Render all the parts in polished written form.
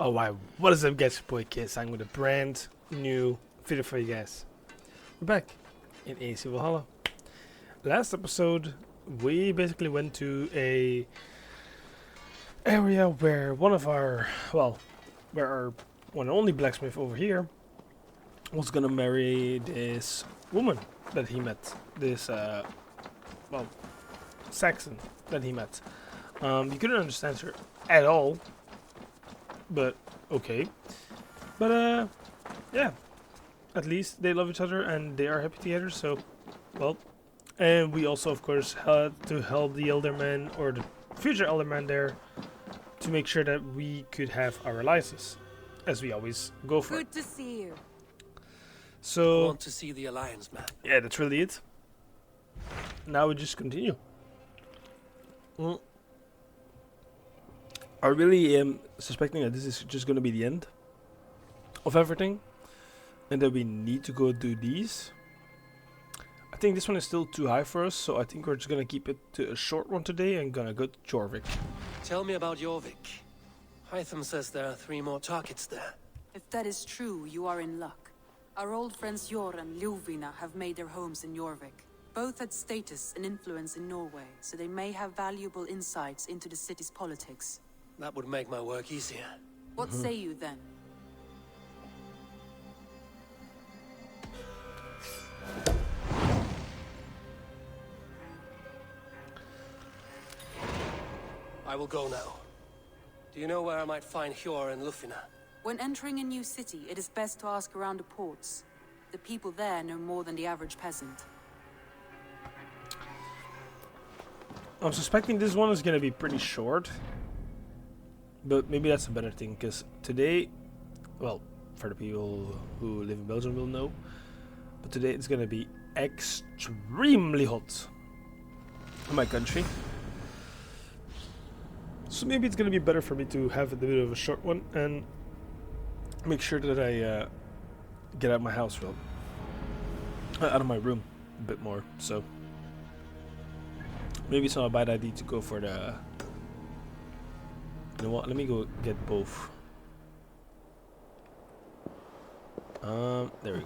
Oh wow, what is up guys, your boy Kiss. I'm with a brand new video for you guys. We're back in VALHALLA. Last episode we basically went to a area where one of our, where our one and only blacksmith over here was gonna marry this woman that he met. This Saxon that he met. You couldn't understand her at all. But okay, but yeah, at least they love each other and they are happy together. So, well, and we also of course had to help the elder man or the future elder man there to make sure that we could have our license, as we always go for. Good to see you. So I want to see the Alliance, man. yeah, that's really it. Now we just continue. I really am suspecting that this is just going to be the end of everything, and that we need to go do these. I think this one is still too high for us, so I think we're just going to keep it to a short one today and gonna go to Jorvik. Tell me about Jorvik. Hytham says there are 3 more targets there. If that is true, you are in luck. Our old friends Jor and Ljuvina have made their homes in Jorvik. Both had status and influence in Norway, so they may have valuable insights into the city's politics. That would make my work easier. What say you then? I will go now. Do you know where I might find Hjor and Lufina? When entering a new city, it is best to ask around the ports. The people there know more than the average peasant. I'm suspecting this one is going to be pretty short. But maybe that's a better thing, because today, well, for the people who live in Belgium will know, but today it's gonna be extremely hot in my country. So maybe it's gonna be better for me to have a bit of a short one and make sure that I get out of my house, well, out of my room a bit more. So maybe it's not a bad idea to go for the. You know what? Let me go get both. There we go.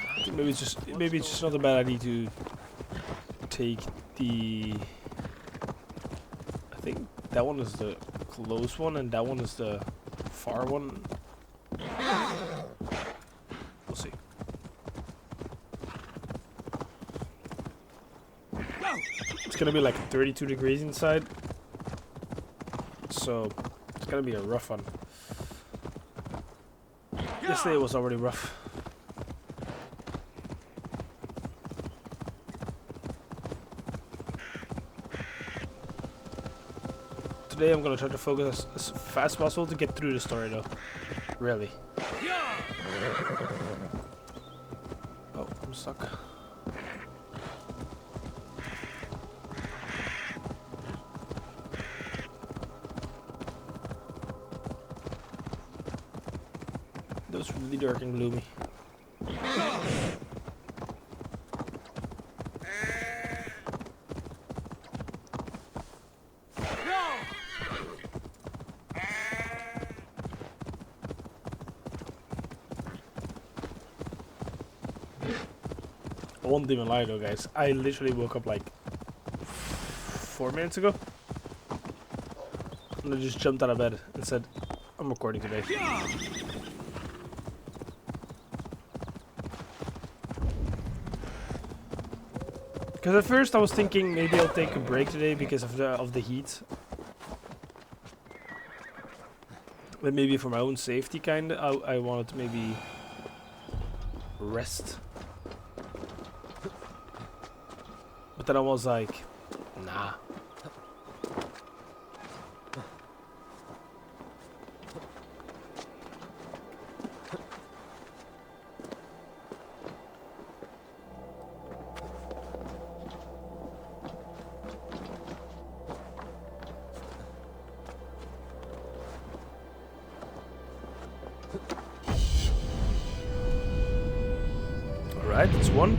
I think maybe it's just not a bad idea to take the. I think that one is the close one, and that one is the far one. We'll see. It's gonna be like 32 degrees inside, so it's gonna be a rough one. Yesterday was already rough. Today I'm gonna try to focus as fast as possible to get through the story though. Really. Oh, I'm stuck. That was really dark and gloomy. I won't even lie though, guys. I literally woke up like 4 minutes ago. And I just jumped out of bed and said, I'm recording today. Because at first I was thinking maybe I'll take a break today because of the heat. But maybe for my own safety kinda, I wanted to maybe rest. But then I was like, nah. Right, it's one.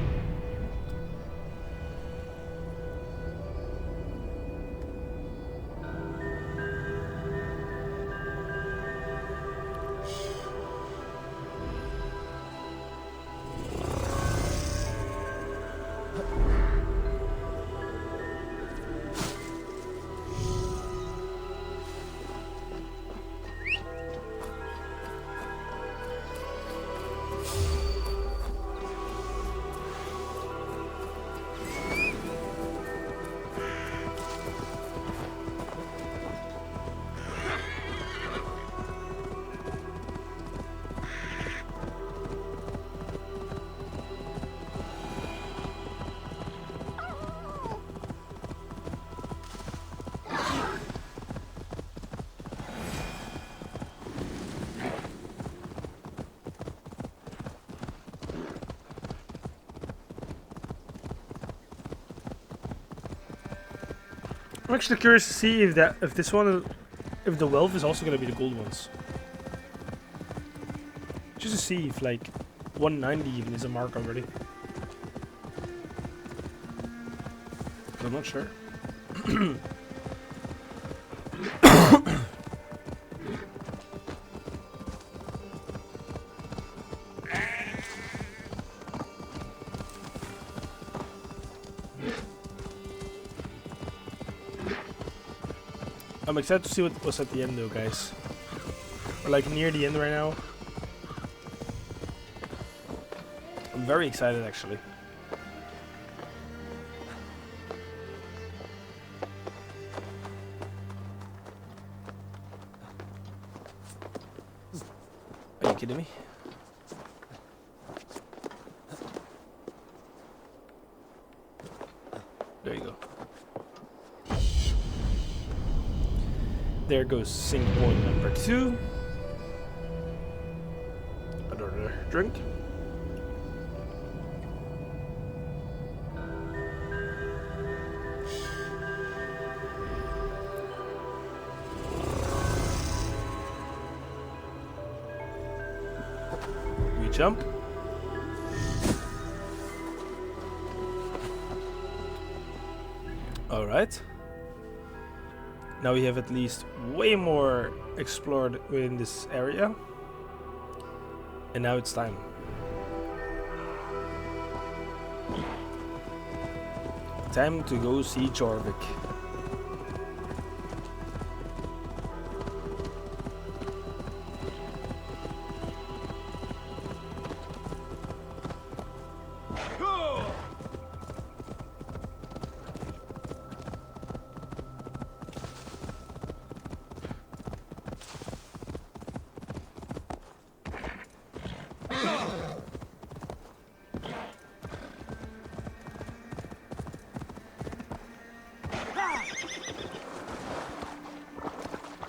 I'm actually curious to see if this one, if the wealth is also gonna be the gold ones. Just to see if like 190 even is a mark already. I'm not sure. I'm excited to see what's at the end though, guys. We're like near the end right now. I'm very excited actually. Are you kidding me? There you go. There goes sync point number 2. Another drink. We jump. Alright. Now we have at least way more explored within this area. And now it's time. Time to go see Jorvik.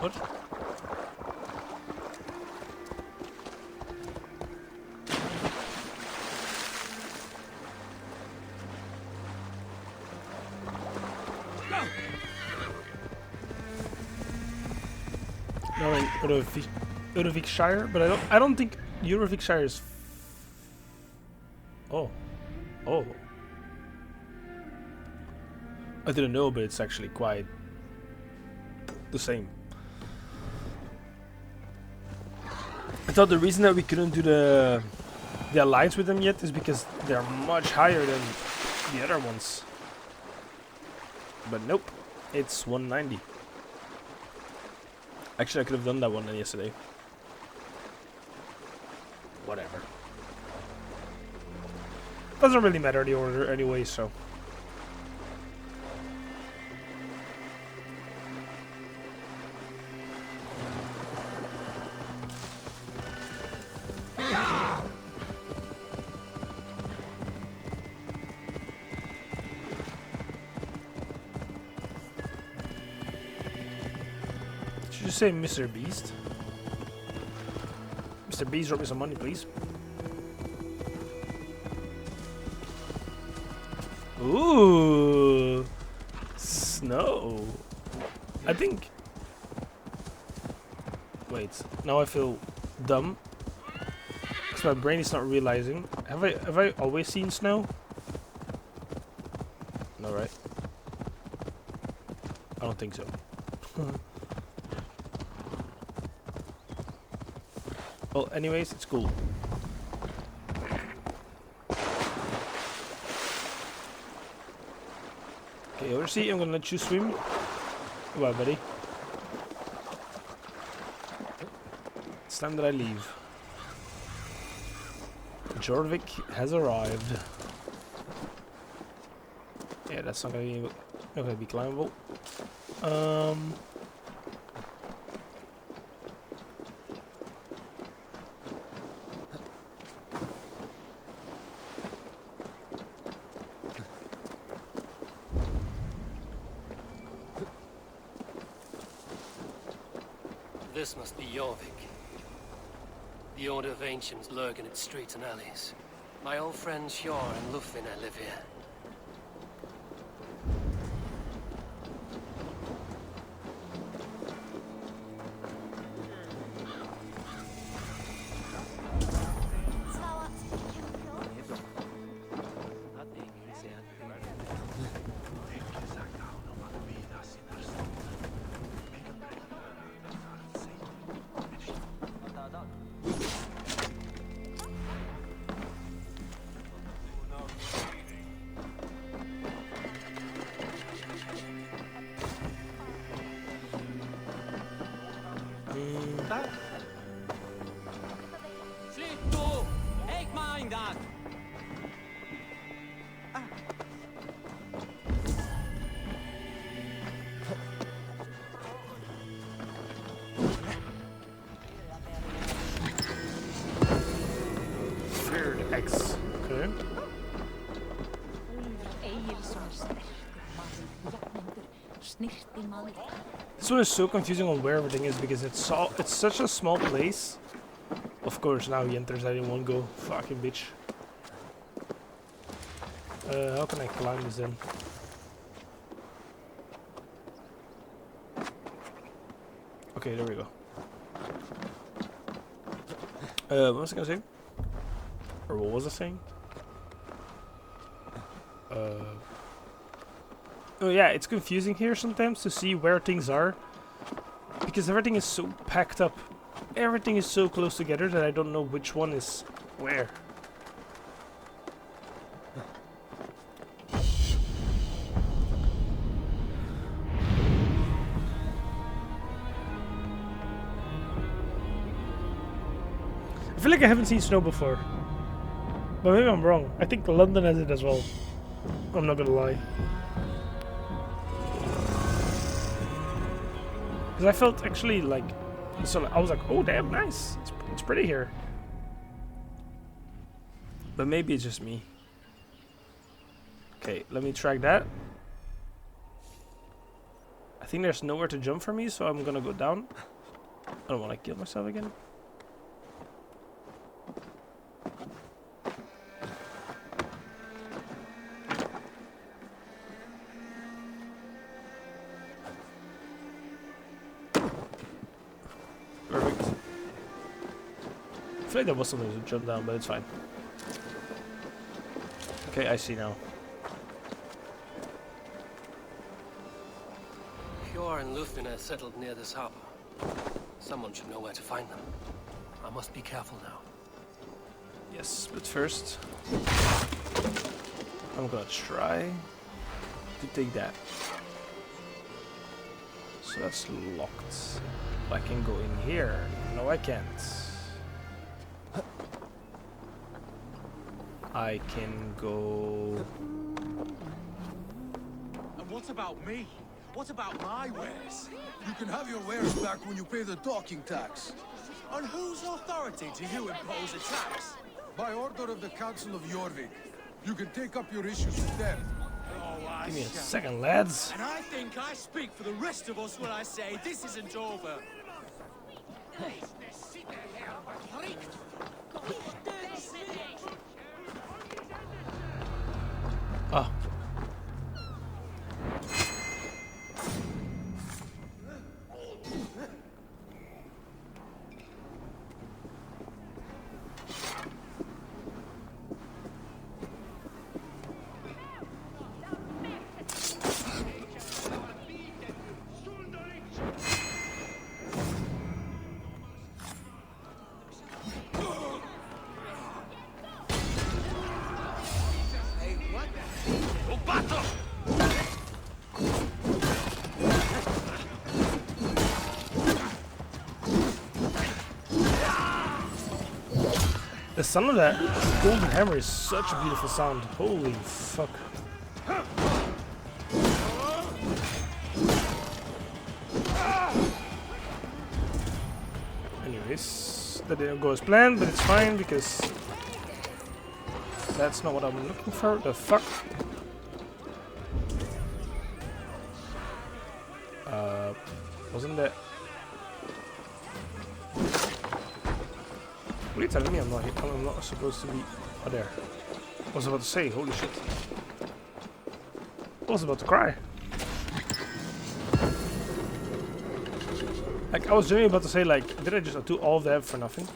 What? No, in Uruvikshire, but I don't think Uruvikshire is. Oh. I didn't know, but it's actually quite the same. I thought the reason that we couldn't do the alliance with them yet is because they're much higher than the other ones. But nope, it's 190. Actually, I could have done that one yesterday. Whatever. Doesn't really matter the order anyway, so. Should you say Mr. Beast? Mr. Beast, drop me some money, please. Ooh, snow. I think. Wait, now I feel dumb. Because my brain is not realizing. Have I always seen snow? No, right? I don't think so. Well, anyways, it's cool. Okay, Oversea, I'm gonna let you swim. Goodbye, buddy. It's time that I leave. Jorvik has arrived. Yeah, that's not gonna be climbable. This must be Jorvik. The Order of Ancients lurk in its streets and alleys. My old friends Hjor and Lufvina live here. Slito! Ik mind dat! Feared X. Okay. This one is so confusing on where everything is because it's such a small place. Of course, now he enters. I didn't want to go. Fucking bitch. How can I climb this then? Okay, there we go. What was I gonna say? Or what was I saying? Oh yeah, it's confusing here sometimes to see where things are. Because everything is so packed up. Everything is so close together that I don't know which one is where. I feel like I haven't seen snow before. But maybe I'm wrong. I think London has it as well. I'm not gonna lie. Because I felt actually like... So I was like, oh damn, nice. It's pretty here. But maybe it's just me. Okay, let me track that. I think there's nowhere to jump for me, so I'm gonna go down. I don't want to kill myself again. Perfect. I feel like there was something to jump down, but it's fine. Okay, I see now. Hjor and Lufvina settled near this harbor. Someone should know where to find them. I must be careful now. Yes, but first, I'm gonna try to take that. So that's locked. I can go in here. No, I can't. I can go... And what about me? What about my wares? You can have your wares back when you pay the docking tax. On whose authority do you impose a tax? By order of the Council of Jorvik. You can take up your issues with them. Oh, I Give me a shall. second, lads. And I think I speak for the rest of us when I say this isn't over. Ah. The sound of that golden hammer is such a beautiful sound. Holy fuck. Anyways, that didn't go as planned, but it's fine because that's not what I'm looking for. The fuck? Wasn't that? What are you telling me? I'm not supposed to be. Oh, there. I was about to say, holy shit. I was about to cry. Like, I was genuinely about to say, like, did I just do all of that for nothing?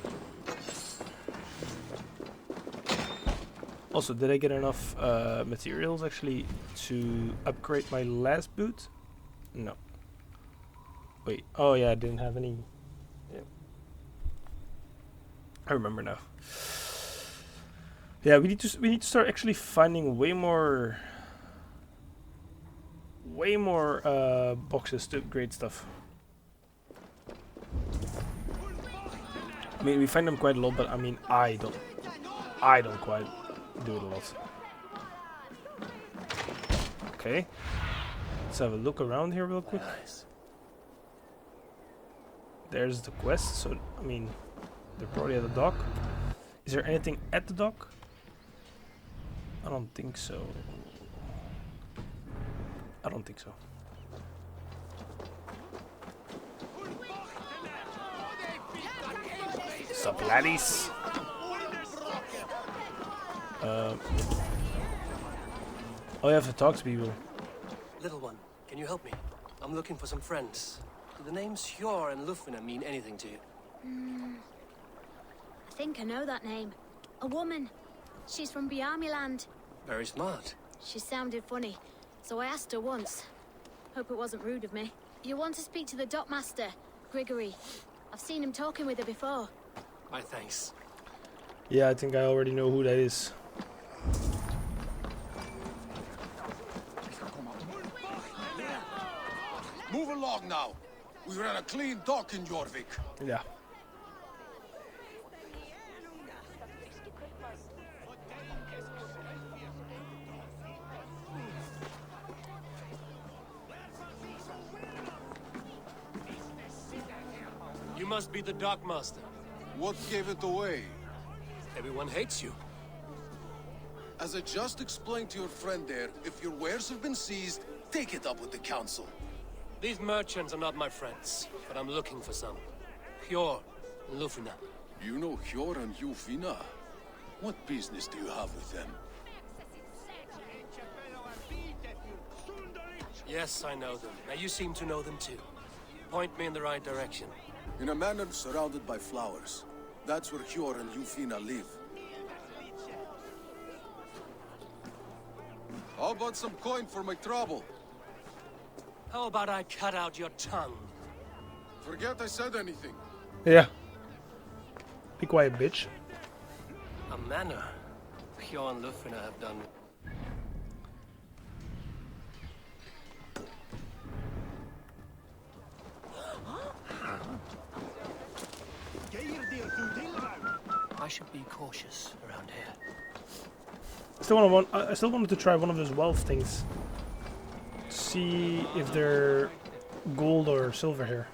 Also, did I get enough materials actually to upgrade my last boot? No. Wait. Oh yeah, I didn't have any. Yeah. I remember now. Yeah, we need to start actually finding way more boxes to upgrade stuff. I mean, we find them quite a lot, but I mean, I don't quite do it a lot. Okay, let's have a look around here real quick. There's the quest, so I mean, they're probably at the dock. Is there anything at the dock? I don't think so. I don't think so. Sup, laddies? Oh, you have to talk to people. Little one, can you help me? I'm looking for some friends. Do the names Hjor and Lufvina mean anything to you? I think I know that name. A woman. She's from Biamiland. Very smart. She sounded funny, so I asked her once. Hope it wasn't rude of me. You want to speak to the dockmaster, Grigory. I've seen him talking with her before. My thanks. Yeah, I think I already know who that is. Move along now. We ran a clean dock in Jorvik. Yeah. You must be the dockmaster. What gave it away? Everyone hates you. As I just explained to your friend there, if your wares have been seized, take it up with the council. These merchants are not my friends, but I'm looking for some. Hjor and Lufvina. You know Hjor and Lufvina? What business do you have with them? Yes, I know them. Now you seem to know them too. Point me in the right direction. In a manor surrounded by flowers. That's where Hjor and Lufvina live. How about some coin for my trouble? How about I cut out your tongue? Forget I said anything. Yeah. Be quiet, bitch. A manor. Hjor and Lufvina have done. I should be cautious around here. I still wanted to try one of those wealth things. See if they're gold or silver here.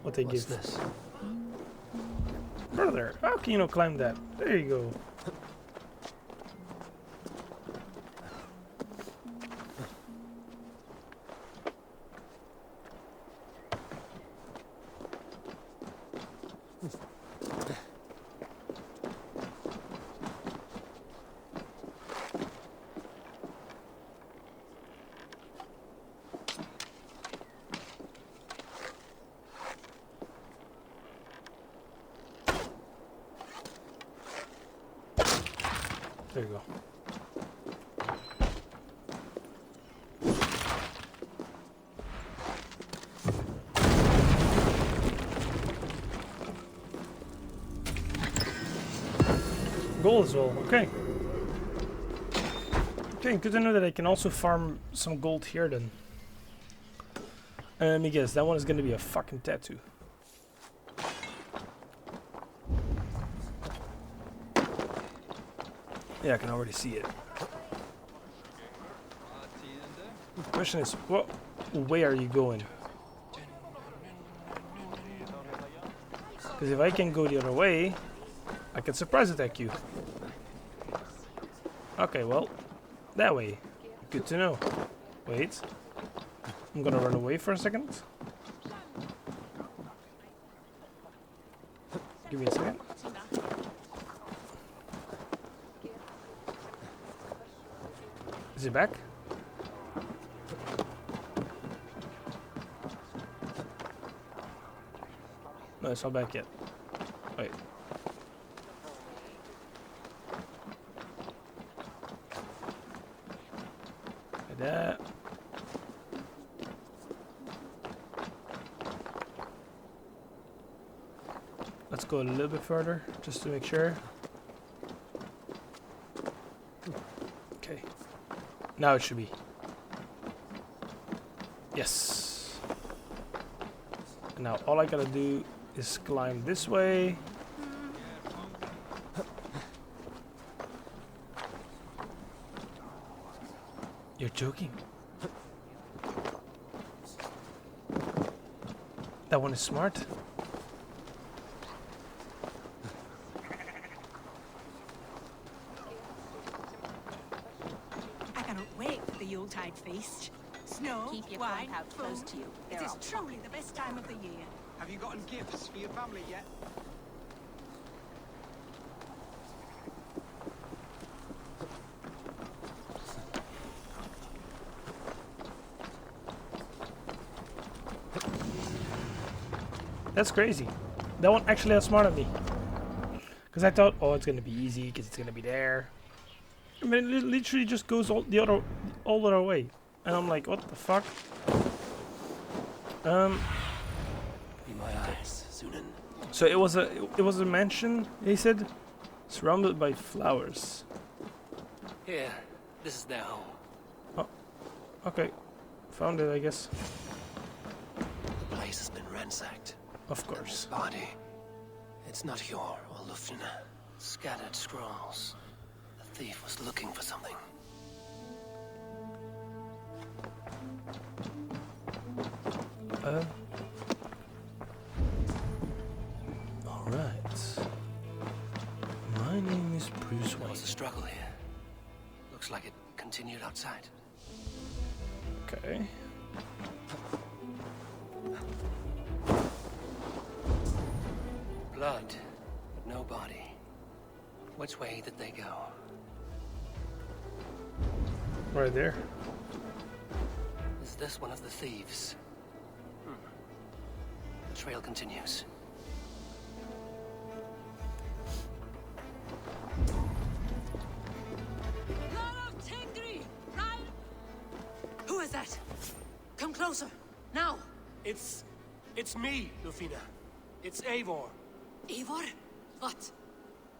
What they What's give. this? Brother, how can you not climb that? There you go. There you go. Gold as well, okay. Okay, good to know that I can also farm some gold here then. Let me guess, that one is gonna be a fucking tattoo. Yeah, I can already see it. The question is, what way are you going? Because if I can go the other way, I can surprise attack you. Okay, well, that way. Good to know. Wait. I'm gonna run away for a second. Give me a second. Is he back? No, it's not back yet. Wait. Like that. Let's go a little bit further, just to make sure. Okay. Now it should be. Yes. And now all I gotta do is climb this way. You're joking? That one is smart. I cannot wait for the Yuletide feast. Snow, Keep your wine, front out food. close to you. It They're is all truly the best time of the year. Have you gotten gifts for your family yet? That's crazy. That one actually outsmarted me. Because I thought, oh, it's gonna be easy because it's gonna be there. I mean, it literally just goes all the other way, and I'm like, what the fuck? Be my eyes, Sunan. So it was a mansion. He said, surrounded by flowers. Here, this is their home. Okay, found it, I guess. The place has been ransacked. Of And this course. body, it's not Hjor or Luftina. Scattered scrolls. The thief was looking for something. All right. My name is Bruce There Wayne. was a struggle here. Looks like it continued outside. Okay. Blood, but no body. Which way did they go? Right there. Is this one of the thieves? The trail continues. Who is that? Come closer, now! It's me, Lufina. It's Eivor. Eivor? What?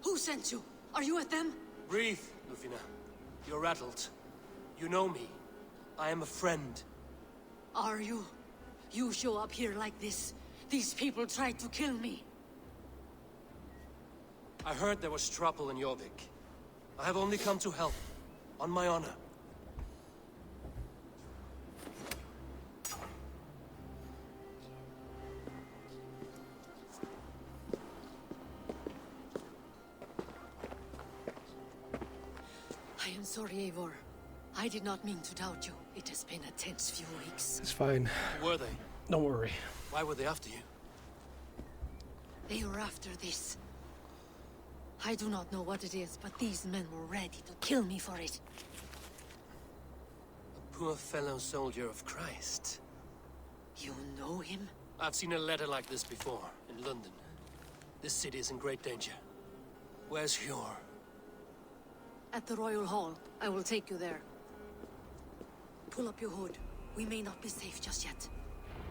Who sent you? Are you with them? Breathe, Lufina. You're rattled. You know me. I am a friend. Are you? You show up here like this. These people tried to kill me. I heard there was trouble in Jorvik. I have only come to help. On my honor. I am sorry, Eivor. I did not mean to doubt you. It has been a tense few weeks. It's fine. Who were they? Don't worry. Why were they after you? They were after this. I do not know what it is, but these men were ready to kill me for it. A poor fellow soldier of Christ. You know him? I've seen a letter like this before, in London. This city is in great danger. Where's Hjor? At the Royal Hall. I will take you there. Pull up your hood. We may not be safe just yet.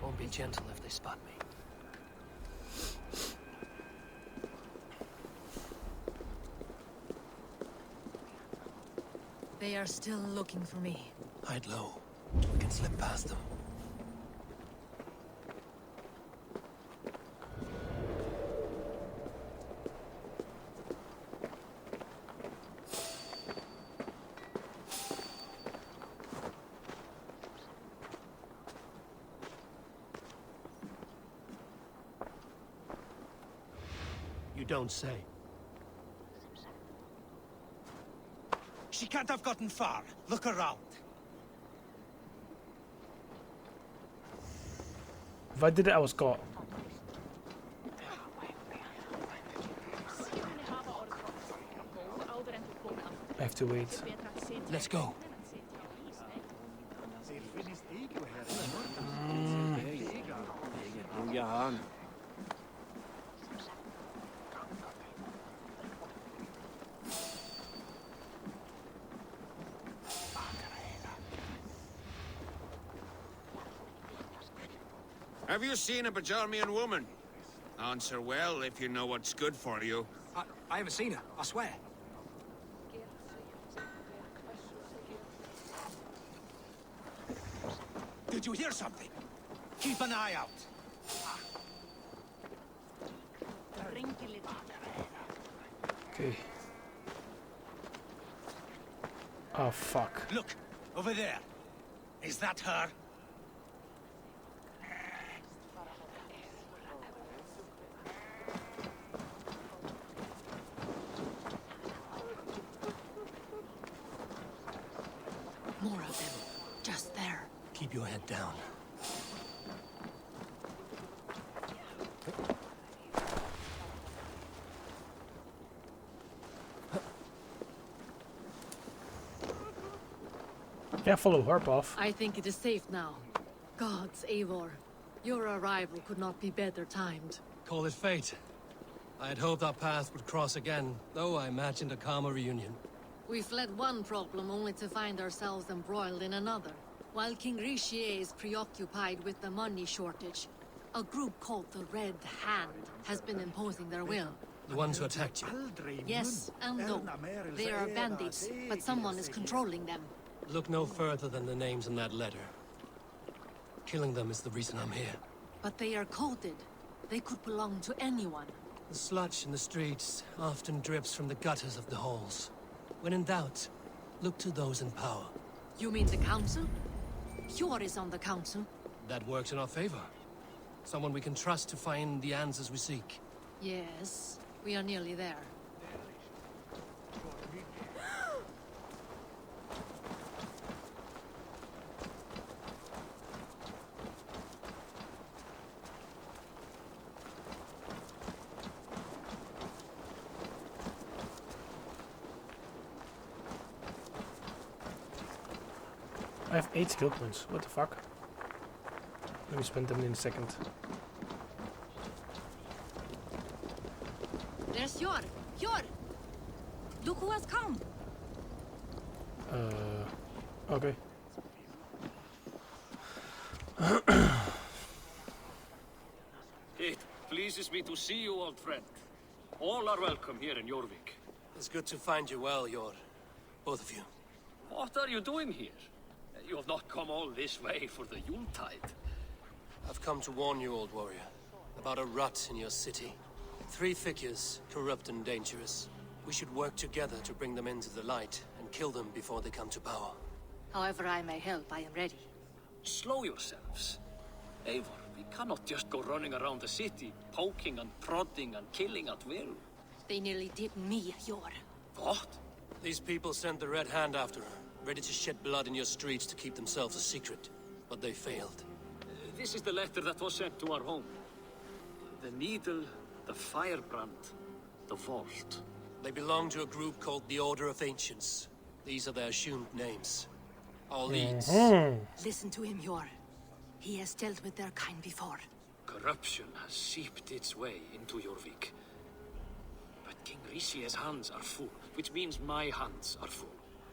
Won't be gentle if they spot me. They are still looking for me. Hide low. We can slip past them. You don't say. She can't have gotten far. Look around. If I did it, I was caught. I have to wait. Let's go. Have you seen a Bajarmian woman? Answer well if you know what's good for you. I haven't seen her, I swear. Did you hear something? Keep an eye out. Okay. Oh, fuck. Look, over there. Is that her? More of them. Just there. Keep your head down. Can't follow Harp off. I think it is safe now. Gods, Eivor. Your arrival could not be better timed. Call it fate. I had hoped our paths would cross again, though I imagined a calmer reunion. We fled one problem only to find ourselves embroiled in another. While King Richier is preoccupied with the money shortage, a group called the Red Hand has been imposing their will. The ones who attacked you. Yes and no. They are bandits, but someone is controlling them. Look no further than the names in that letter. Killing them is the reason I'm here. But they are coded. They could belong to anyone. The sludge in the streets often drips from the gutters of the halls. When in doubt, look to those in power. You mean the council? Hjor is on the council. That works in our favor. Someone we can trust to find the answers we seek. Yes, we are nearly there. I have 8 skill points. What the fuck? Let me spend them in a second. There's Hjor! Hjor! Look who has come! Okay. It pleases me to see you, old friend. All are welcome here in Jorvik. It's good to find you well, Hjor. Both of you. What are you doing here? You have not come all this way for the Yuletide. I've come to warn you, old warrior, about a rot in your city. 3 figures, corrupt and dangerous. We should work together to bring them into the light and kill them before they come to power. However I may help, I am ready. Slow yourselves. Eivor, we cannot just go running around the city, poking and prodding and killing at will. They nearly did me, Hjor. What? These people sent the Red Hand after her, ready to shed blood in your streets to keep themselves a secret. But they failed. This is the letter that was sent to our home. The needle, the firebrand, the vault. They belong to a group called the Order of Ancients. These are their assumed names. Our leads. Listen to him, Hjor. He has dealt with their kind before. Corruption has seeped its way into Jorvik. But King Richier's hands are full, which means my hands are full.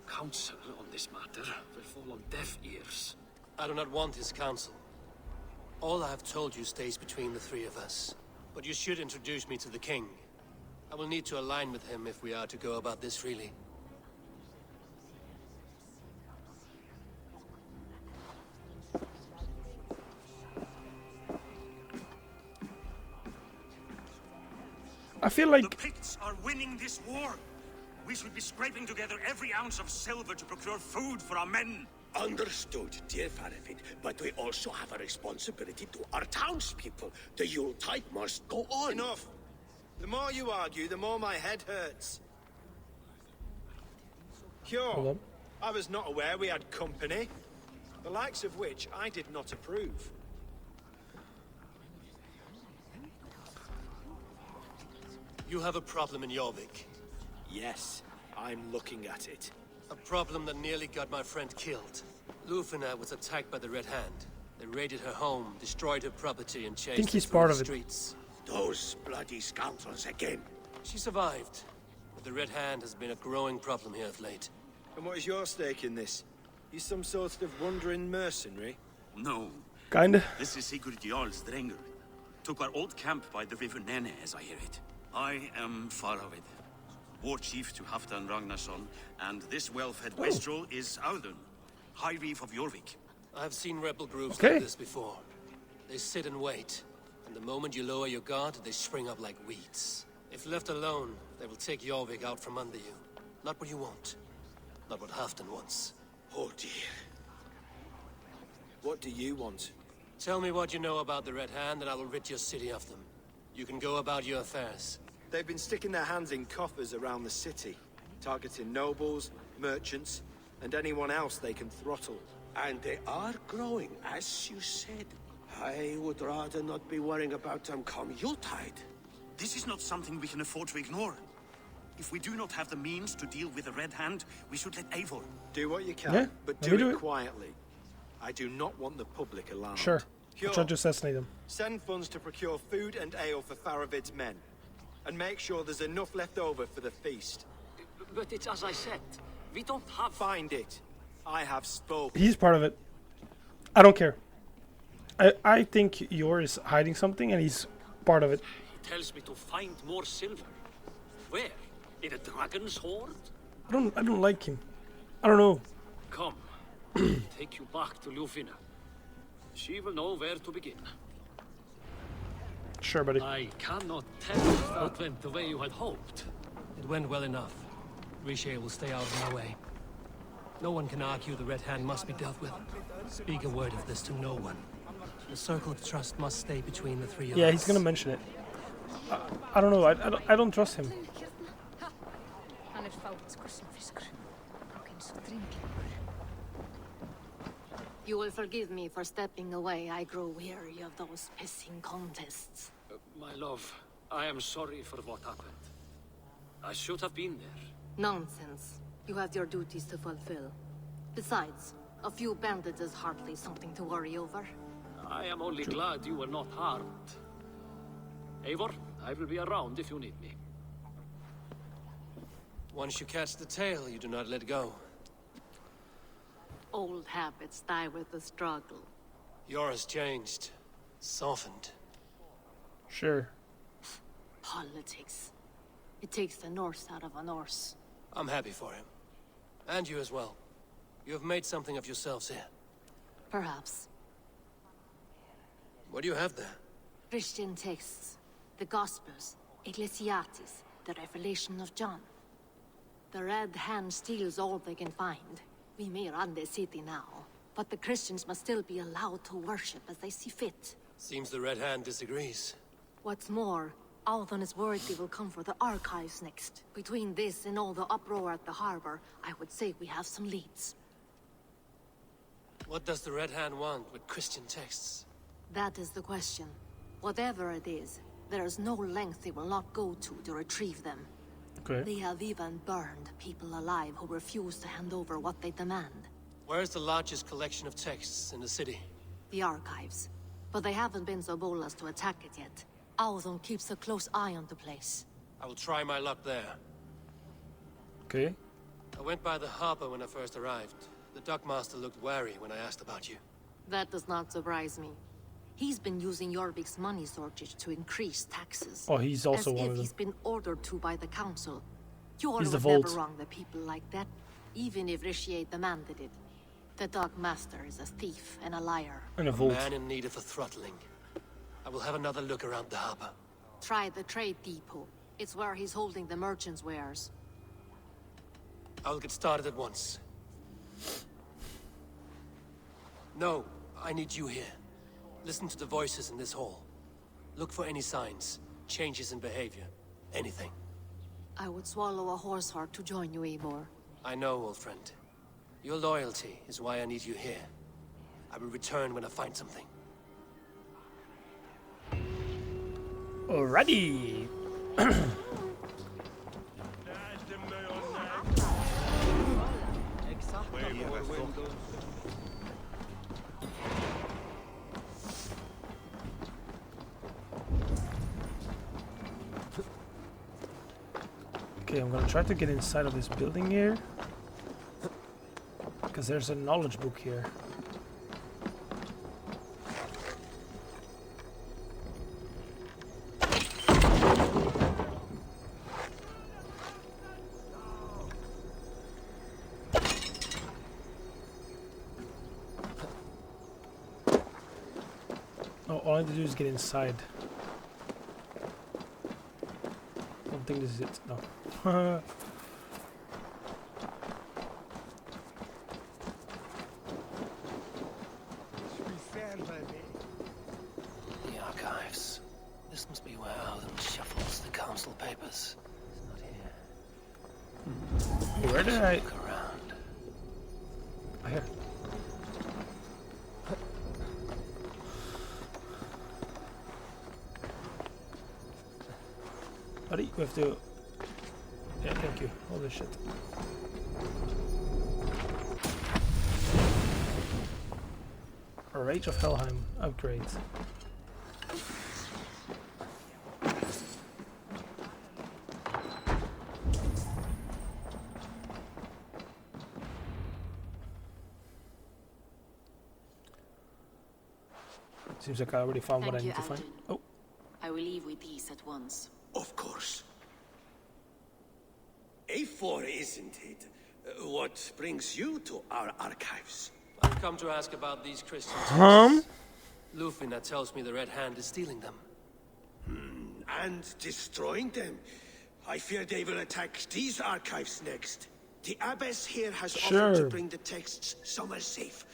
Counsel on this matter will fall on deaf ears. I do not want his counsel. All I have told you stays between the 3 of us. But you should introduce me to the king. I will need to align with him if we are to go about this freely. I feel The like Picts are winning this war. We should be scraping together every ounce of silver to procure food for our men. Understood, dear Faravid, but we also have a responsibility to our townspeople. The Yuletide must go on. Enough. The more you argue, the more my head hurts. Hold Cure. on. I was not aware we had company, the likes of which I did not approve. You have a problem in Jorvik. Yes, I'm looking at it. A problem that nearly got my friend killed. Lufina was attacked by the Red Hand. They raided her home, destroyed her property, and chased her he's through part the of it. streets. Those bloody scoundrels again. She survived, but the Red Hand has been a growing problem here of late. And what is your stake in this? You some sort of wandering mercenary? No, Kinda. this is Sigurd Jarl's Drenger. Took our old camp by the river Nene, as I hear it. I am Faravid, war chief to Halfdan Ragnarsson, and this well-fed wastrel is Audun, High Reef of Jorvik. I've seen rebel groups Okay. like this before. They sit and wait, and the moment you lower your guard, they spring up like weeds. If left alone, they will take Jorvik out from under you. Not what you want. Not what Halfdan wants. Oh dear. What do you want? Tell me what you know about the Red Hand, and I will rid your city of them. You can go about your affairs. They've been sticking their hands in coffers around the city, targeting nobles, merchants, and anyone else they can throttle. And they are growing, as you said. I would rather not be worrying about them come Yuletide. This is not something we can afford to ignore. If we do not have the means to deal with the Red Hand, we should let Eivor. Do what you can, Yeah, but let do me do it it. quietly. I do not want the public alarmed. Sure. Cure. I'll try to assassinate him. Send funds to procure food and ale for Faravid's men. And make sure there's enough left over for the feast. But it's as I said. We don't have... Find it. I have spoken. He's part of it. I don't care. I think Yor is hiding something, and he's part of it. He tells me to find more silver. Where? In a dragon's hoard? I don't like him. I don't know. Come. Take you back to Lufina. She will know where to begin. Sure, buddy. I cannot tell if that went the way you had hoped. It went well enough. Riche will stay out of my way. No one can argue the Red Hand must be dealt with. Speak a word of this to no one. The circle of trust must stay between the three of us. Yeah, he's gonna mention it. I don't know. I don't trust him. You will forgive me for stepping away. I grow weary of those pissing contests. My love, I am sorry for what happened. I should have been there. Nonsense. You have your duties to fulfill. Besides, a few bandits is hardly something to worry over. I am only glad you were not harmed. Eivor, I will be around if you need me. Once you catch the tail, you do not let go. Old habits die with the struggle. Yours changed. Softened. Sure. Politics. It takes the Norse out of a Norse. I'm happy for him. And you as well. You have made something of yourselves here. Perhaps. What do you have there? Christian texts. The Gospels. Ecclesiastes. The Revelation of John. The Red Hand steals all they can find. We may run the city now, but the Christians must still be allowed to worship as they see fit. Seems the Red Hand disagrees. What's more, Althon is worried they will come for the archives next. Between this and all the uproar at the harbor, I would say we have some leads. What does the Red Hand want with Christian texts? That is the question. Whatever it is, there is no length they will not go to retrieve them. Okay. They have even burned people alive who refuse to hand over what they demand. Where is the largest collection of texts in the city? The archives. But they haven't been so bold as to attack it yet. Althon keeps a close eye on the place. I will try my luck there. Okay. I went by the harbor when I first arrived. The dockmaster looked wary when I asked about you. That does not surprise me. He's been using Jorvik's money shortage to increase taxes. Oh, he's also as one if of them. he's been ordered to by the council. Jorvik He's the would never Vault. wrong the people like that, even if Richier demanded it. The dockmaster is a thief and a liar. And a A vault. man in need of a throttling. I will have another look around the harbor. Try the trade depot. It's where he's holding the merchant's wares. I'll get started at once. No, I need you here. Listen to the voices in this hall. Look for any signs, changes in behavior, anything. I would swallow a horse heart to join you, Eivor. I know, old friend. Your loyalty is why I need you here. I will return when I find something. Alrighty. Okay, I'm gonna try to get inside of this building here, because there's a knowledge book here. Oh, all I have to do is get inside. I don't think this is it. No. The archives. This must be where Alden shuffles the council papers. It's not here. Where did I look around? Here. Buddy, we have to... Yeah, thank you. Holy shit. A Rage of Helheim upgrade. Seems like I already found what I need to find. Oh. I will leave with these at once. Of course. A4, isn't it? What brings you to our archives? I've come to ask about these Christian texts. Lufina tells me the Red Hand is stealing them. And destroying them. I fear they will attack these archives next. The abbess here has offered to bring the texts somewhere safe.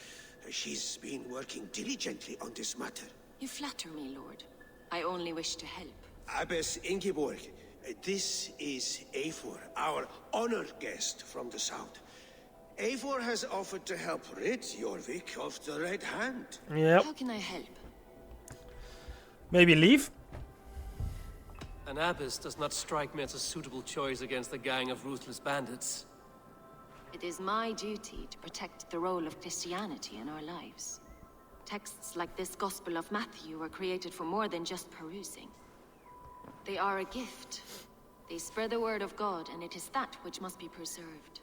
She's been working diligently on this matter. You flatter me, Lord. I only wish to help. Abbess Ingeborg, this is Eivor, our honored guest from the south. Eivor has offered to help rid Jorvik of the Red Hand. Yep. How can I help? Maybe leave? An abbess does not strike me as a suitable choice against a gang of ruthless bandits. It is my duty to protect the role of Christianity in our lives. Texts like this Gospel of Matthew were created for more than just perusing. They are a gift. They spread the word of God, and it is that which must be preserved,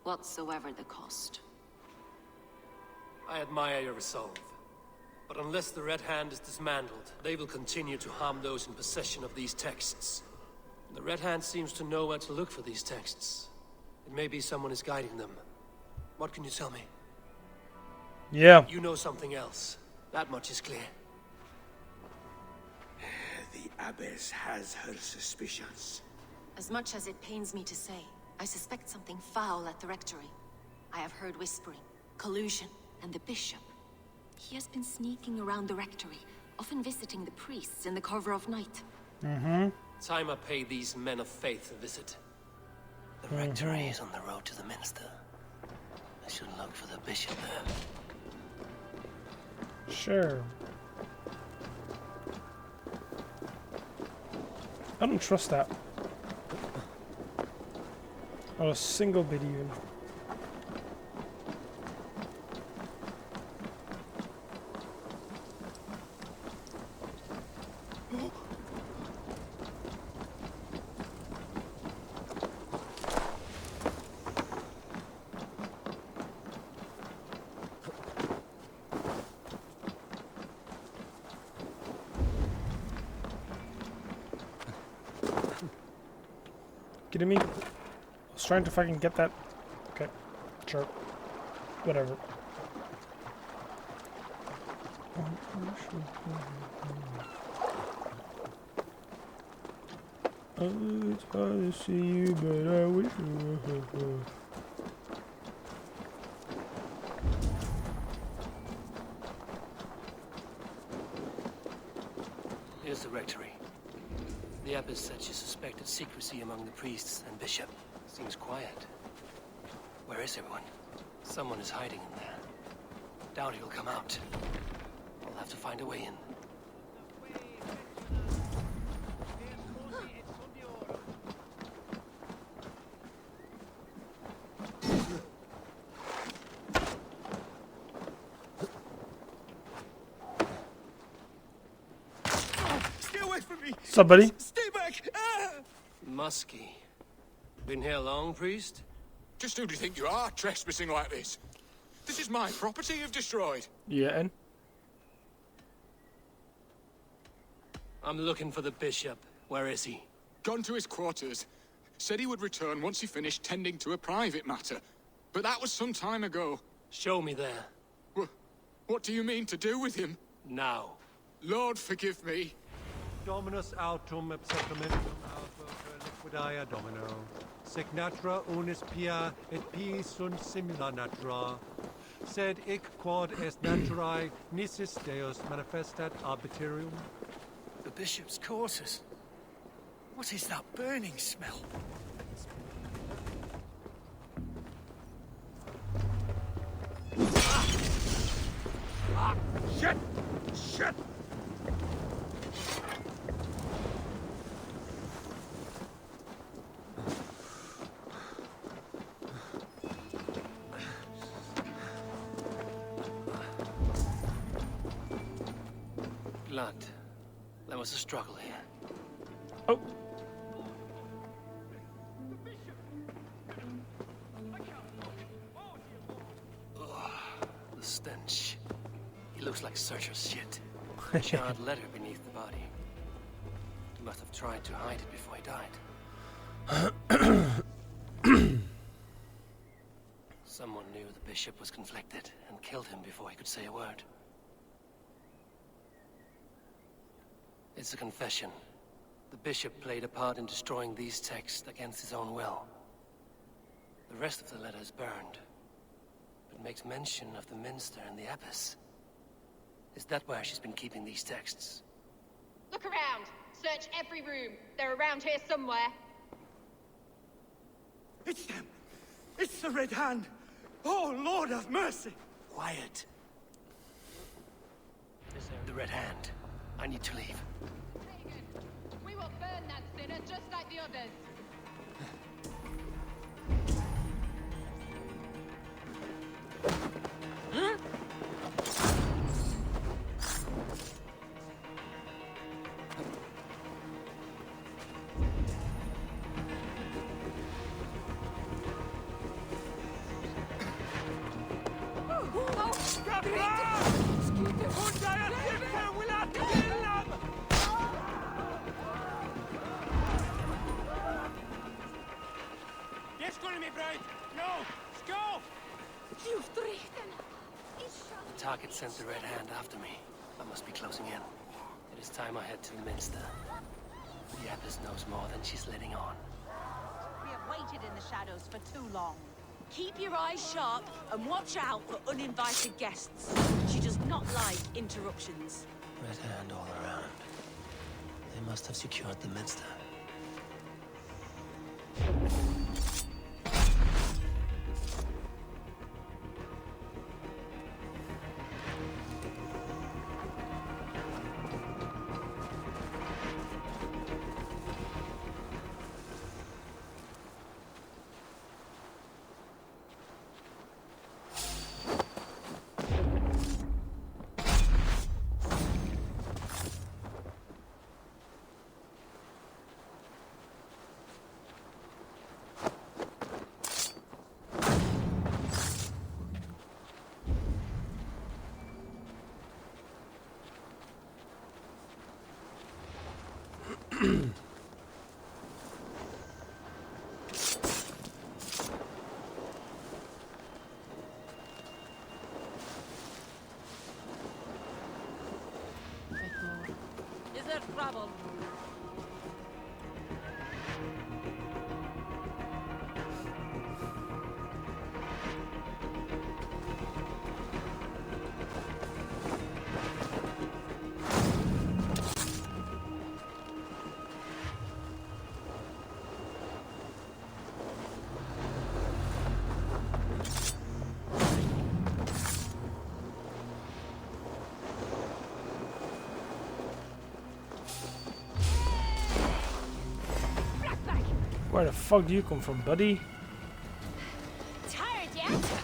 whatsoever the cost. I admire your resolve. But unless the Red Hand is dismantled, they will continue to harm those in possession of these texts. The Red Hand seems to know where to look for these texts. It may be someone is guiding them. What can you tell me? Yeah. You know something else. That much is clear. The abbess has her suspicions. As much as it pains me to say, I suspect something foul at the rectory. I have heard whispering, collusion, and the bishop. He has been sneaking around the rectory, often visiting the priests in the cover of night. Time I pay these men of faith a visit. The rectory is on the road to the minster. I should look for the bishop there. Sure. I don't trust that. Not a single bit even. Kidding me? I was trying to fucking get that. Okay, sure. Whatever. Oh, it's hard to see you, but I wish you were. Here's the rectory. The abbess said she suspected secrecy among the priests and bishop. Seems quiet. Where is everyone? Someone is hiding in there. Doubt he'll come out. I'll have to find a way in. Stay away from me! What's up, buddy? Stay back! Ah! Musky. Been here long, priest? Just who do you think you are, trespassing like this? This is my property you've destroyed. Yeah, and? I'm looking for the bishop. Where is he? Gone to his quarters. Said he would return once he finished tending to a private matter. But that was some time ago. Show me there. What do you mean to do with him? Now. Lord, forgive me. Dominus autum absecamentum alpha liquidia domino. Sic natura unis pia et pi sunt simula natura. Sed ic quod est naturae nisis Deus manifestat arbitrium. The bishop's quarters. What is that burning smell? Shit! Shit! Blood. There was a struggle here. Oh. The stench. He looks like Searcher's shit. Charred letter beneath the body. He must have tried to hide it before he died. Someone knew the bishop was conflicted and killed him before he could say a word. It's a confession. The bishop played a part in destroying these texts against his own will. The rest of the letter is burned, but makes mention of the minster and the abbess. Is that where she's been keeping these texts? Look around. Search every room. They're around here somewhere. It's them! It's the Red Hand! Oh, Lord have mercy! Quiet. The Red Hand. I need to leave. We will burn that sinner just like the others. Huh? The target sent the Red Hand after me. I must be closing in. It is time I head to the minster. The abbess knows more than she's letting on. We have waited in the shadows for too long. Keep your eyes sharp and watch out for uninvited guests. She does not like interruptions. Red Hand all around. They must have secured the minster. Is there trouble? Where the fuck do you come from, buddy? Tired yet?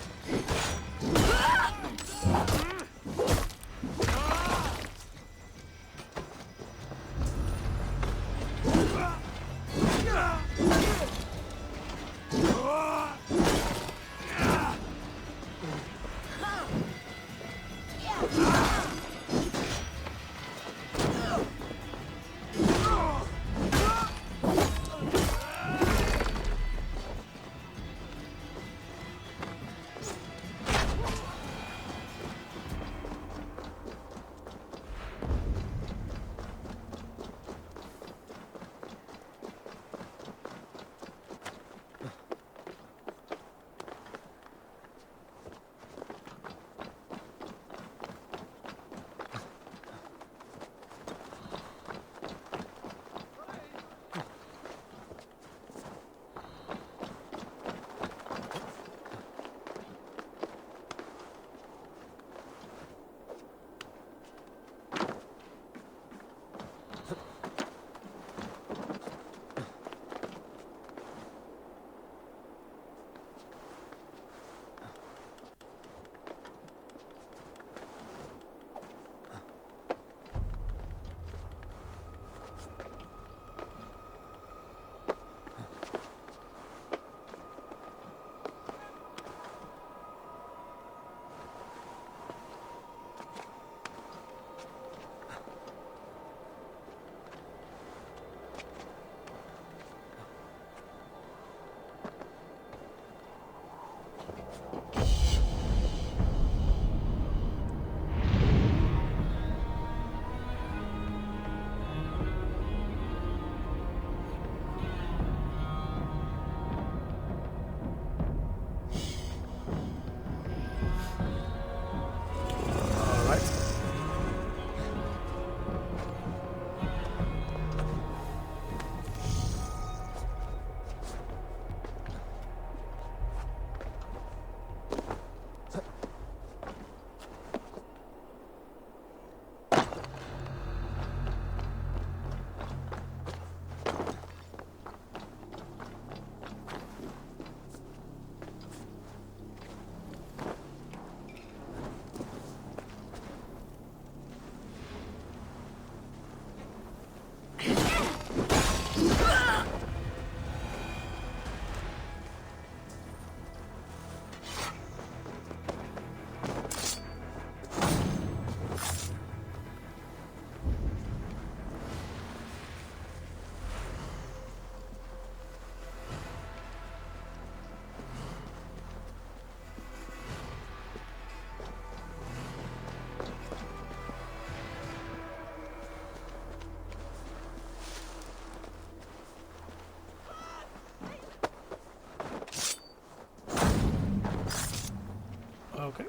Okay.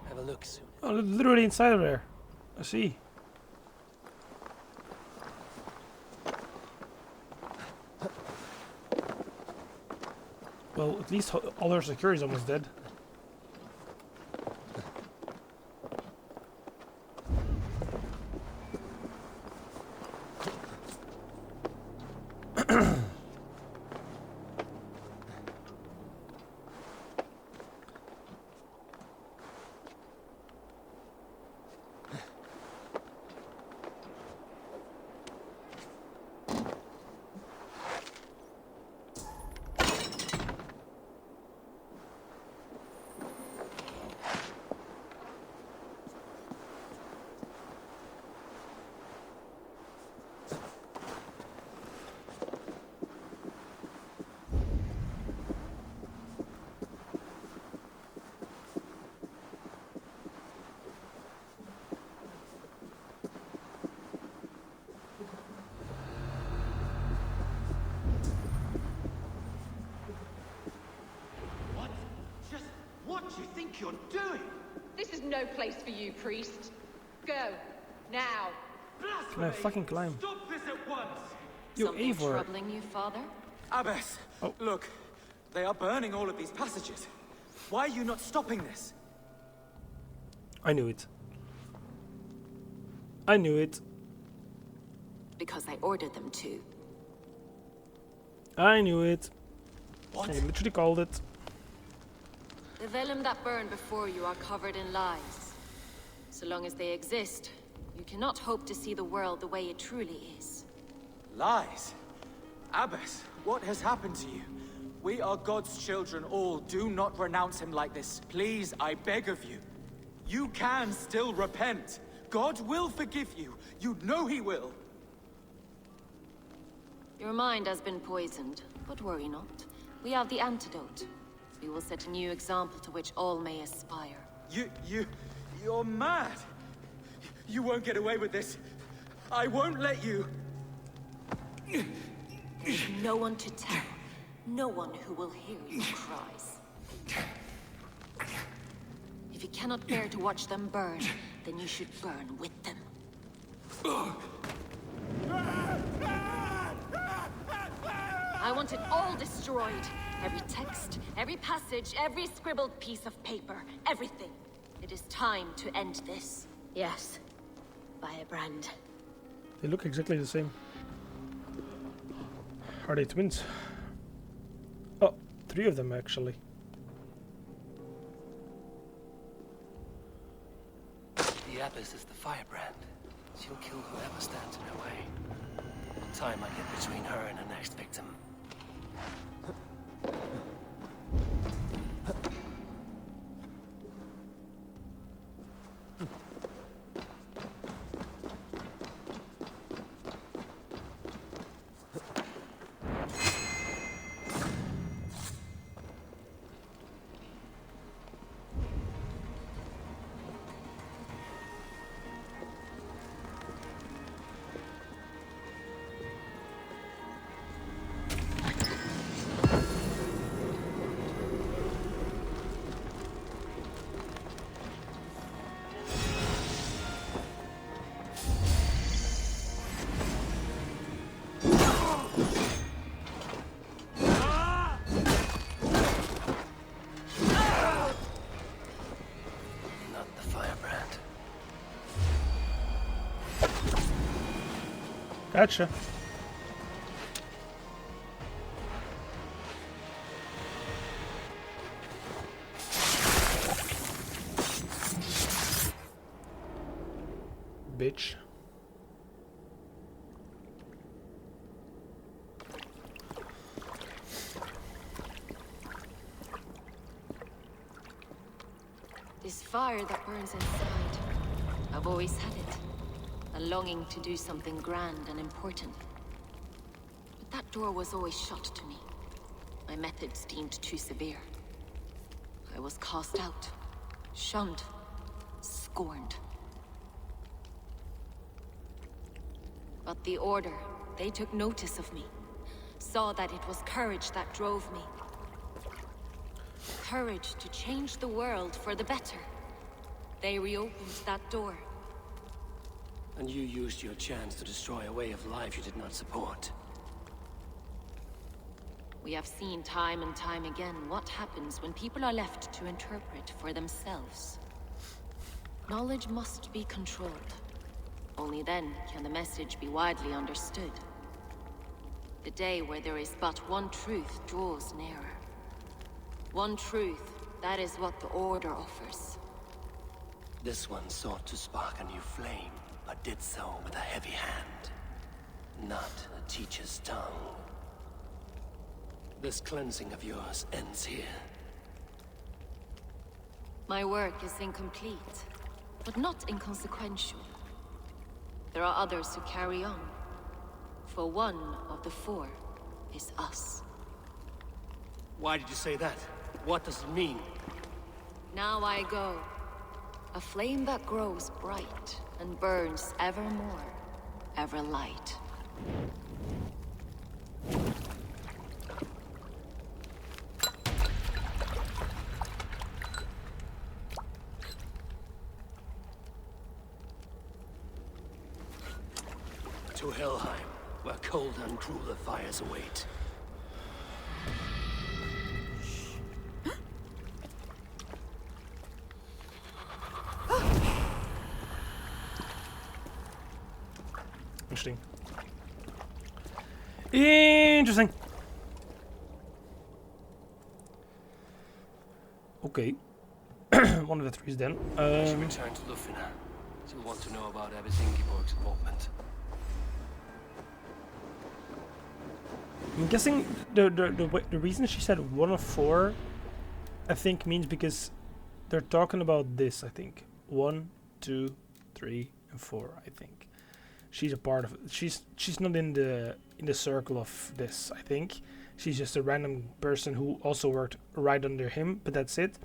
Have a look soon. Oh, literally inside of there. I see. Well, at least all our security is almost dead. What do you think you're doing? This is no place for you, priest. Go. Now. Can I fucking climb? Stop this at once! You Something Eivor. troubling you, father? Abbess, Oh. look. They are burning all of these passages. Why are you not stopping this? I knew it. I knew it. Because I ordered them to. I knew it. What? I literally called it. The vellum that burn before you are covered in lies. So long as they exist, you cannot hope to see the world the way it truly is. Lies? Abbess, what has happened to you? We are God's children all. Do not renounce him like this. Please, I beg of you. You can still repent. God will forgive you. You know he will. Your mind has been poisoned, but worry not. We have the antidote. We will set a new example to which all may aspire. You're mad. You won't get away with this. I won't let you. There's no one to tell. No one who will hear your cries. If you cannot bear to watch them burn, then you should burn with them. I want it all destroyed. Every text, every passage, every scribbled piece of paper, everything. It is time to end this. Yes. Firebrand. They look exactly the same. Are they twins? Oh, 3 of them actually. The Abbess is the firebrand. She'll kill whoever stands in her way. Time I get between her and her next victim. Gotcha. Bitch. This fire that burns inside. I've always had it. A longing to do something grand and important. But that door was always shut to me. My methods deemed too severe. I was cast out, shunned, scorned. But the Order, they took notice of me. Saw that it was courage that drove me. Courage to change the world for the better. They reopened that door. And you used your chance to destroy a way of life you did not support. We have seen time and time again what happens when people are left to interpret for themselves. Knowledge must be controlled. Only then can the message be widely understood. The day where there is but one truth draws nearer. One truth, that is what the Order offers. This one sought to spark a new flame, but did so with a heavy hand, not a teacher's tongue. This cleansing of yours ends here. My work is incomplete, but not inconsequential. There are others who carry on. For one of the 4 is us. Why did you say that? What does it mean? Now I go. A flame that grows bright and burns ever more, ever light. To Helheim, where cold and crueler fires await. Interesting. Okay. One of the threes then. We should return to Lufina. So we want to know about Abbess Ingeborg's involvement. I'm guessing the reason she said 1 of 4, I think means because they're talking about this. I think 1, 2, 3, and 4. I think she's a part of it. She's not in the circle of this. I think she's just a random person who also worked right under him. But that's it.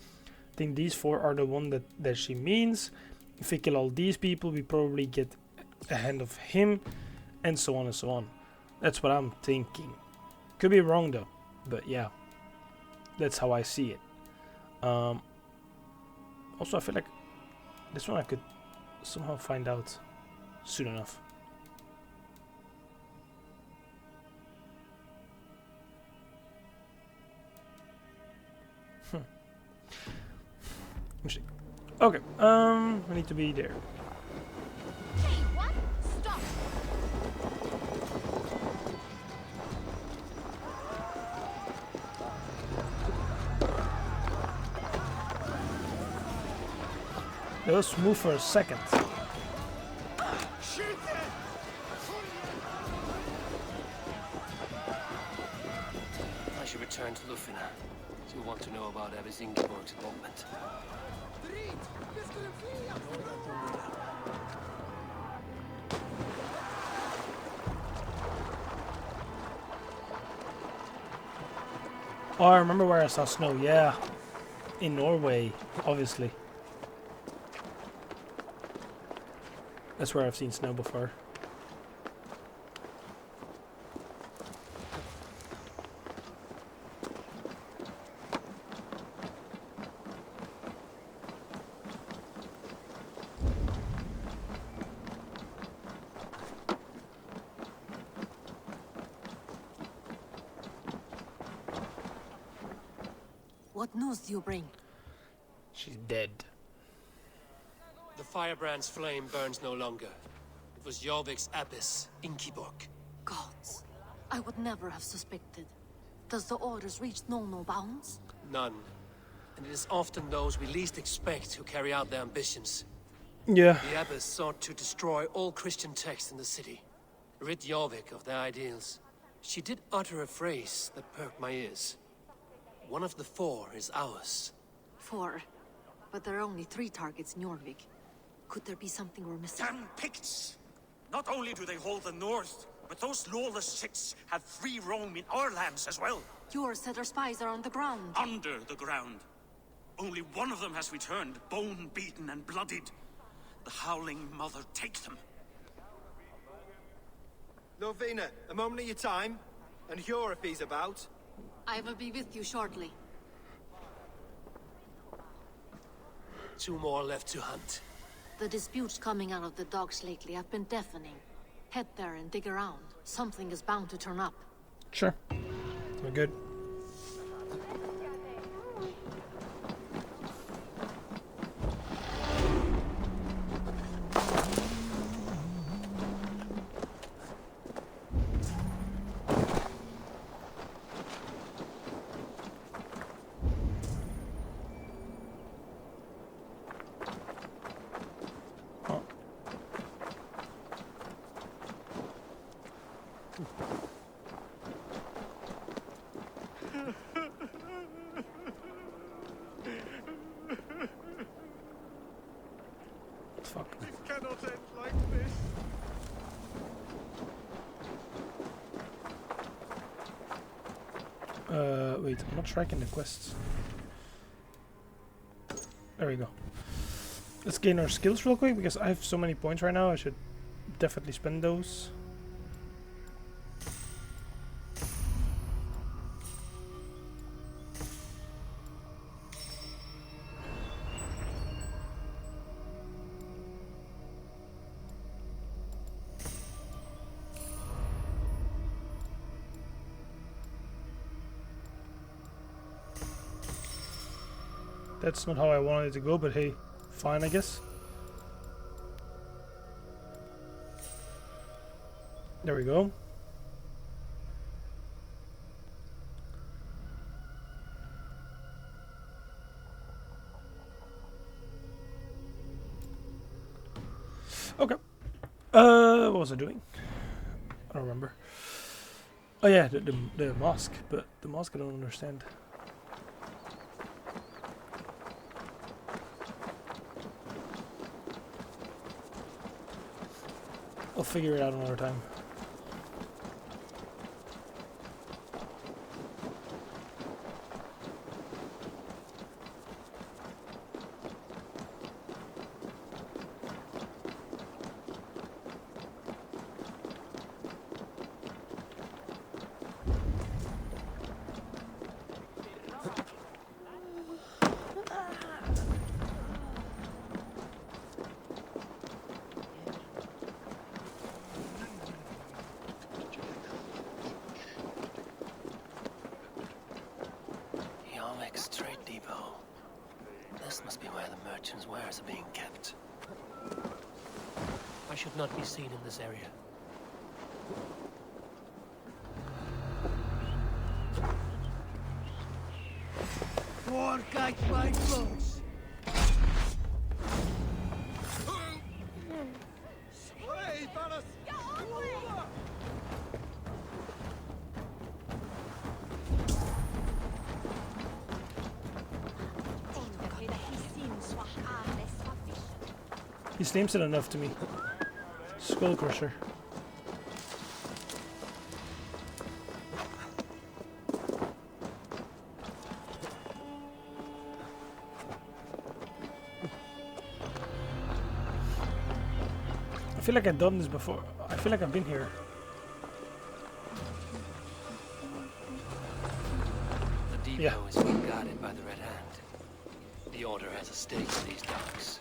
I think these 4 are the one that she means. If we kill all these people, we probably get a hand of him, and so on and so on. That's what I'm thinking. Could be wrong though, but yeah, that's how I see it. Also, I feel like this one I could somehow find out soon enough. Interesting. Okay, I need to be there. Hey, what? Stop! That was smooth for a second. I should return to Lufina. So we want to know about Abbess Ingeborg's involvement. Oh, I remember where I saw snow. Yeah, in Norway, obviously. That's where I've seen snow before. What news do you bring? She's dead. The firebrand's flame burns no longer. It was Jorvik's abbess, Ingeborg. Gods, I would never have suspected. Does the orders reach no bounds? None. And it is often those we least expect who carry out their ambitions. Yeah. The abbess sought to destroy all Christian texts in the city, rid Jorvik of their ideals. She did utter a phrase that perked my ears. One of the 4 is ours. 4? But there are only 3 targets in Jorvik. Could there be something we're missing? Damn Picts! Not only do they hold the north, but those lawless Sits have free roam in our lands as well. Your said our spies are on the ground. Under the ground. Only one of them has returned, bone-beaten and bloodied. The Howling Mother take them. Lovina, a moment of your time. And Hjor if he's about. I will be with you shortly. 2 more left to hunt. The disputes coming out of the docks lately have been deafening. Head there and dig around. Something is bound to turn up. Sure. We're good. Fuck. It cannot end like this. Wait, I'm not tracking the quests. There we go. Let's gain our skills real quick, because I have so many points right now, I should definitely spend those. That's not how I wanted it to go, but hey, fine, I guess. There we go. was I doing? I don't remember. Oh yeah, the mosque, but the mosque I don't understand. I'll figure it out another time. Trade depot. This must be where the merchants' wares are being kept. I should not be seen in this area. Forget my clothes. Hey, fellas! He seems it enough to me. Skull Crusher. I feel like I've done this before. I feel like I've been here. The depot is being guarded by the Red Hand. The Order has a stake in these docks.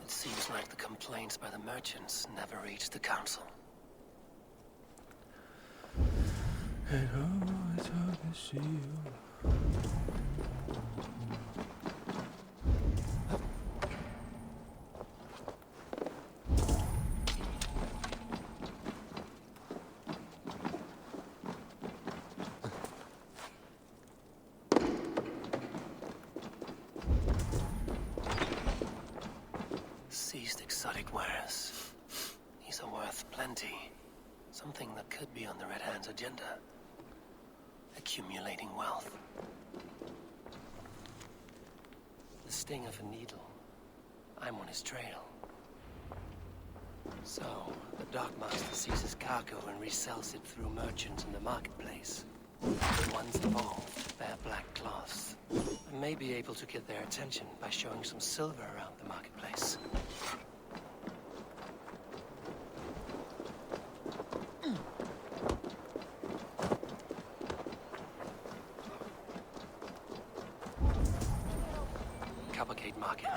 It seems like the complaints by the merchants never reached the council. And oh, it's hard to see you. Seized exotic wares. These are worth plenty. Something that could be on the Red Hand's agenda. Accumulating wealth. The sting of a needle. I'm on his trail. So, the Dockmaster seizes cargo and resells it through merchants in the marketplace. The ones involved wear black cloths. I may be able to get their attention by showing some silver around the marketplace. Coppergate Market.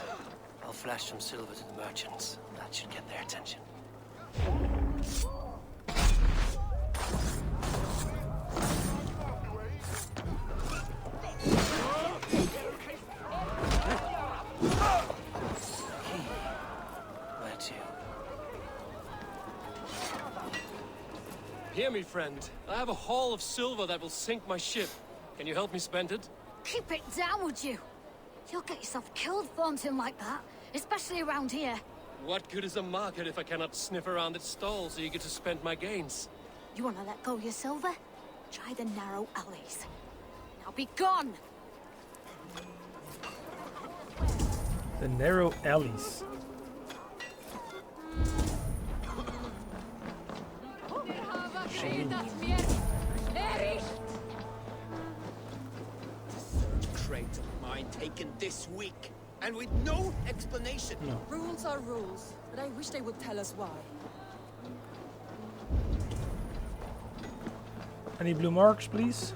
I'll flash some silver to the merchants. That should get their attention. Hear me, friend. I have a haul of silver that will sink my ship. Can you help me spend it? Keep it down, would you? You'll get yourself killed flaunting like that, especially around here. What good is a market if I cannot sniff around its stalls eager to spend my gains? You want to let go of your silver? Try the narrow alleys. Now be gone! The narrow alleys. Crate of mine taken this week, and with no explanation. No. Rules are rules, but I wish they would tell us why. Any blue marks, please?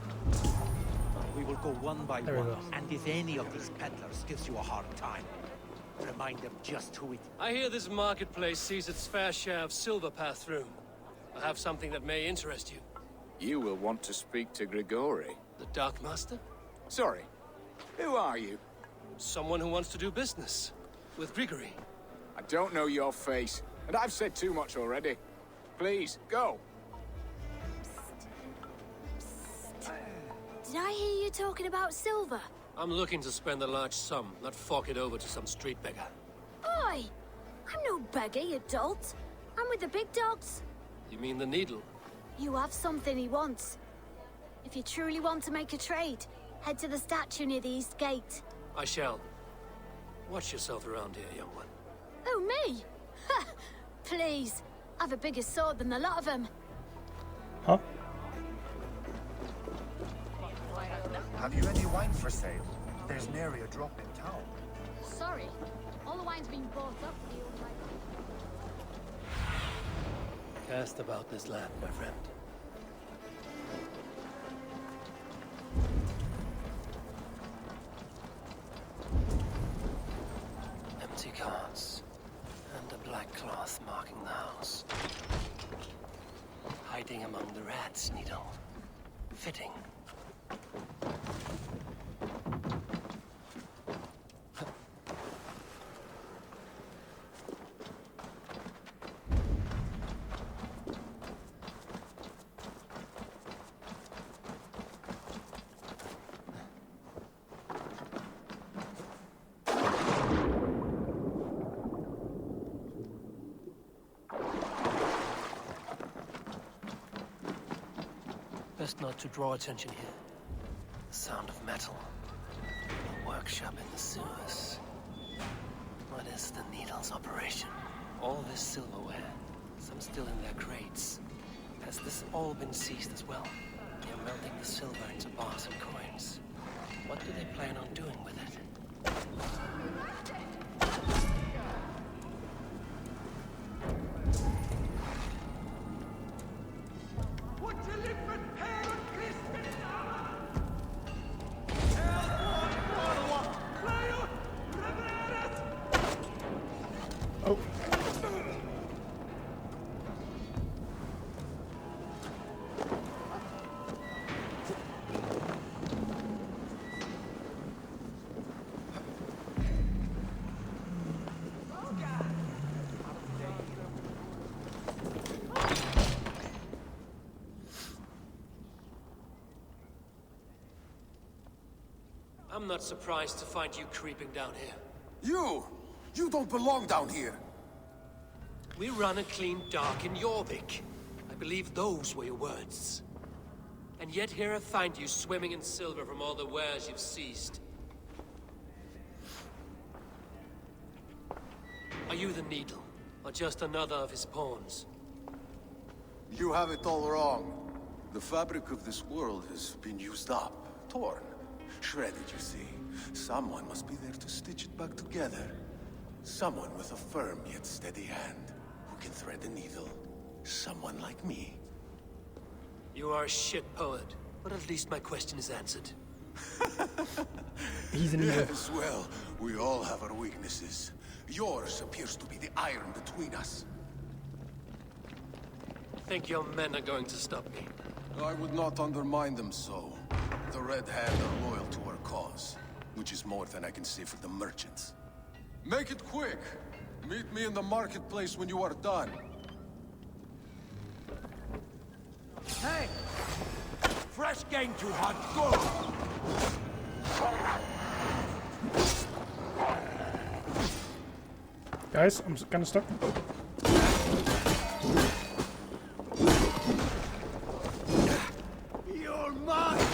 We will go one by There we one, go. and if any of these peddlers gives you a hard time, remind them just who it is. I hear this marketplace sees its fair share of silver pass through. I have something that may interest you. You will want to speak to Grigori. The Dark Master? Sorry. Who are you? Someone who wants to do business. With Grigori. I don't know your face, and I've said too much already. Please, go. Did I hear you talking about silver? I'm looking to spend a large sum, not fork it over to some street beggar. Oi! I'm no beggar, you dolt. I'm with the big dogs. You mean the needle? You have something he wants. If you truly want to make a trade, head to the statue near the east gate. I shall. Watch yourself around here, young one. Oh, me? Ha! Please. I've a bigger sword than the lot of them. Huh? Have you any wine for sale? There's nary a drop in town. Sorry. All the wine's been bought up for the old life. Cast about this land, my friend. Empty carts, and a black cloth marking the house. Hiding among the rats, Needle. Fitting. Best not to draw attention here. The sound of metal. A workshop in the sewers. What is the Needle's operation? All this silverware, some still in their crates. Has this all been seized as well? They're melting the silver into bars and coins. What do they plan on doing with it? Oh. I'm not surprised to find you creeping down here. You don't belong down here. We run a clean dock in Jorvik. I believe those were your words. And yet here I find you swimming in silver from all the wares you've seized. Are you the Needle, or just another of his pawns? You have it all wrong. The fabric of this world has been used up, torn, shredded, you see. Someone must be there to stitch it back together. Someone with a firm yet steady hand, who can thread the needle. Someone like me. You are a shit poet, but at least my question is answered. He's an evil. Yes, well, we all have our weaknesses. Yours appears to be the iron between us. Think your men are going to stop me? I would not undermine them so. The Red Hand are loyal to our cause, which is more than I can say for the merchants. Make it quick! Meet me in the marketplace when you are done. Hey! Fresh game to hunt, go! Guys, I'm kind of stuck. You're mine!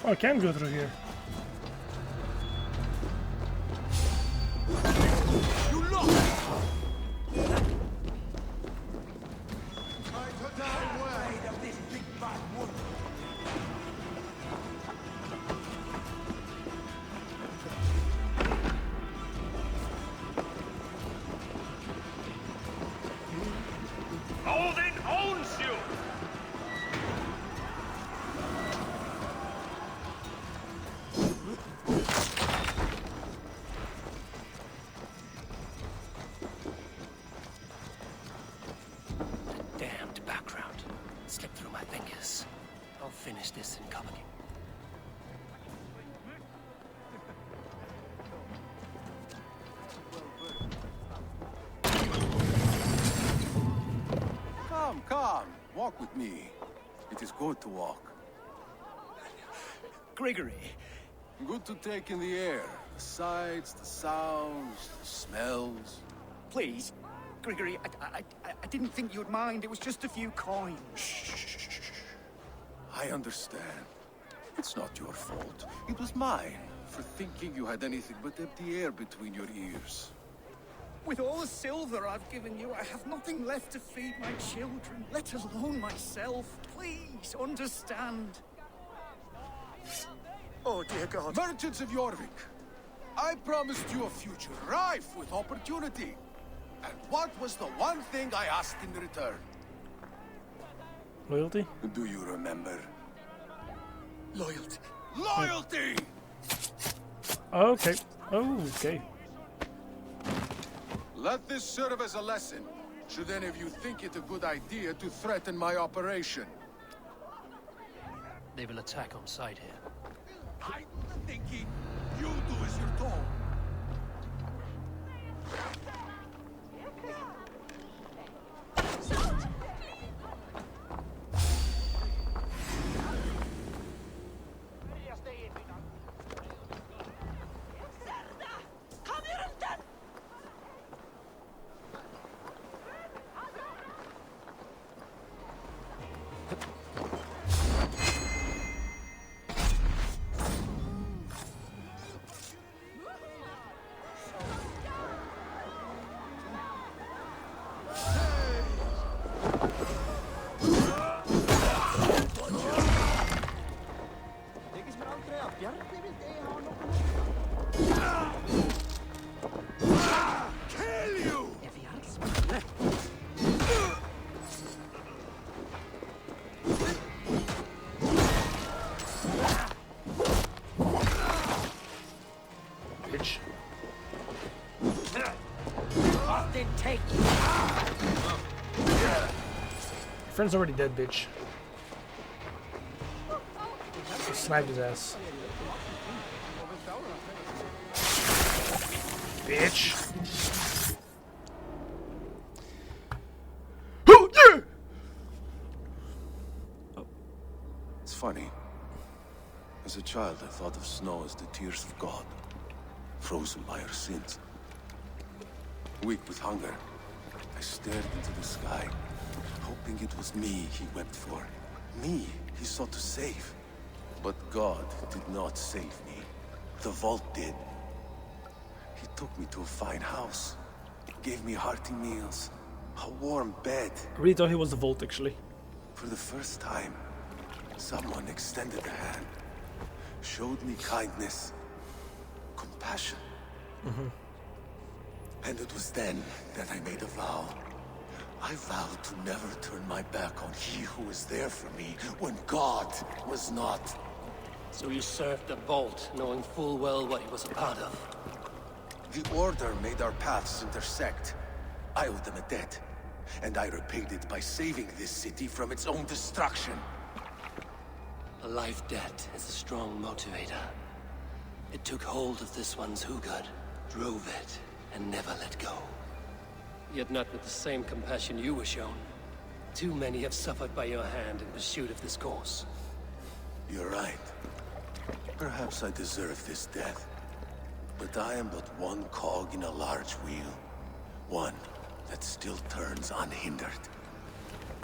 Oh, I can go through here. slipped through my fingers. I'll finish this in Copenhagen. Come, walk with me. It is good to walk. Grigory. Good to take in the air. The sights, the sounds, the smells. Please, Grigory, I didn't think you'd mind. It was just a few coins. Shh. I understand. It's not your fault. It was mine for thinking you had anything but empty air between your ears. With all the silver I've given you, I have nothing left to feed my children, let alone myself. Please, understand. Oh, dear God. Merchants of Jorvik, I promised you a future rife with opportunity. And what was the one thing I asked in return? Loyalty? Do you remember? Loyalty. Loyalty! Okay. Okay. Let this serve as a lesson, should any of you think it a good idea to threaten my operation. They will attack on sight here. I'm thinking you do as you're told. Friend's already dead, bitch. I sniped his ass. Bitch. Oh, yeah! It's funny. As a child, I thought of snow as the tears of God, frozen by our sins. Weak with hunger, I stared into the sky, hoping it was me he wept for. Me he sought to save. But God did not save me. The vault did. He took me to a fine house, gave me hearty meals, a warm bed. I really thought he was the vault, actually. For the first time, someone extended a hand, showed me kindness, compassion. And it was then that I made a vow. I vowed to never turn my back on he who was there for me when God was not. So you served the Vault, knowing full well what he was a part of. The Order made our paths intersect. I owed them a debt, and I repaid it by saving this city from its own destruction. A life debt is a strong motivator. It took hold of this one's Hugad, drove it, and never let go. Yet not with the same compassion you were shown. Too many have suffered by your hand in pursuit of this course. You're right. Perhaps I deserve this death. But I am but one cog in a large wheel. One that still turns unhindered.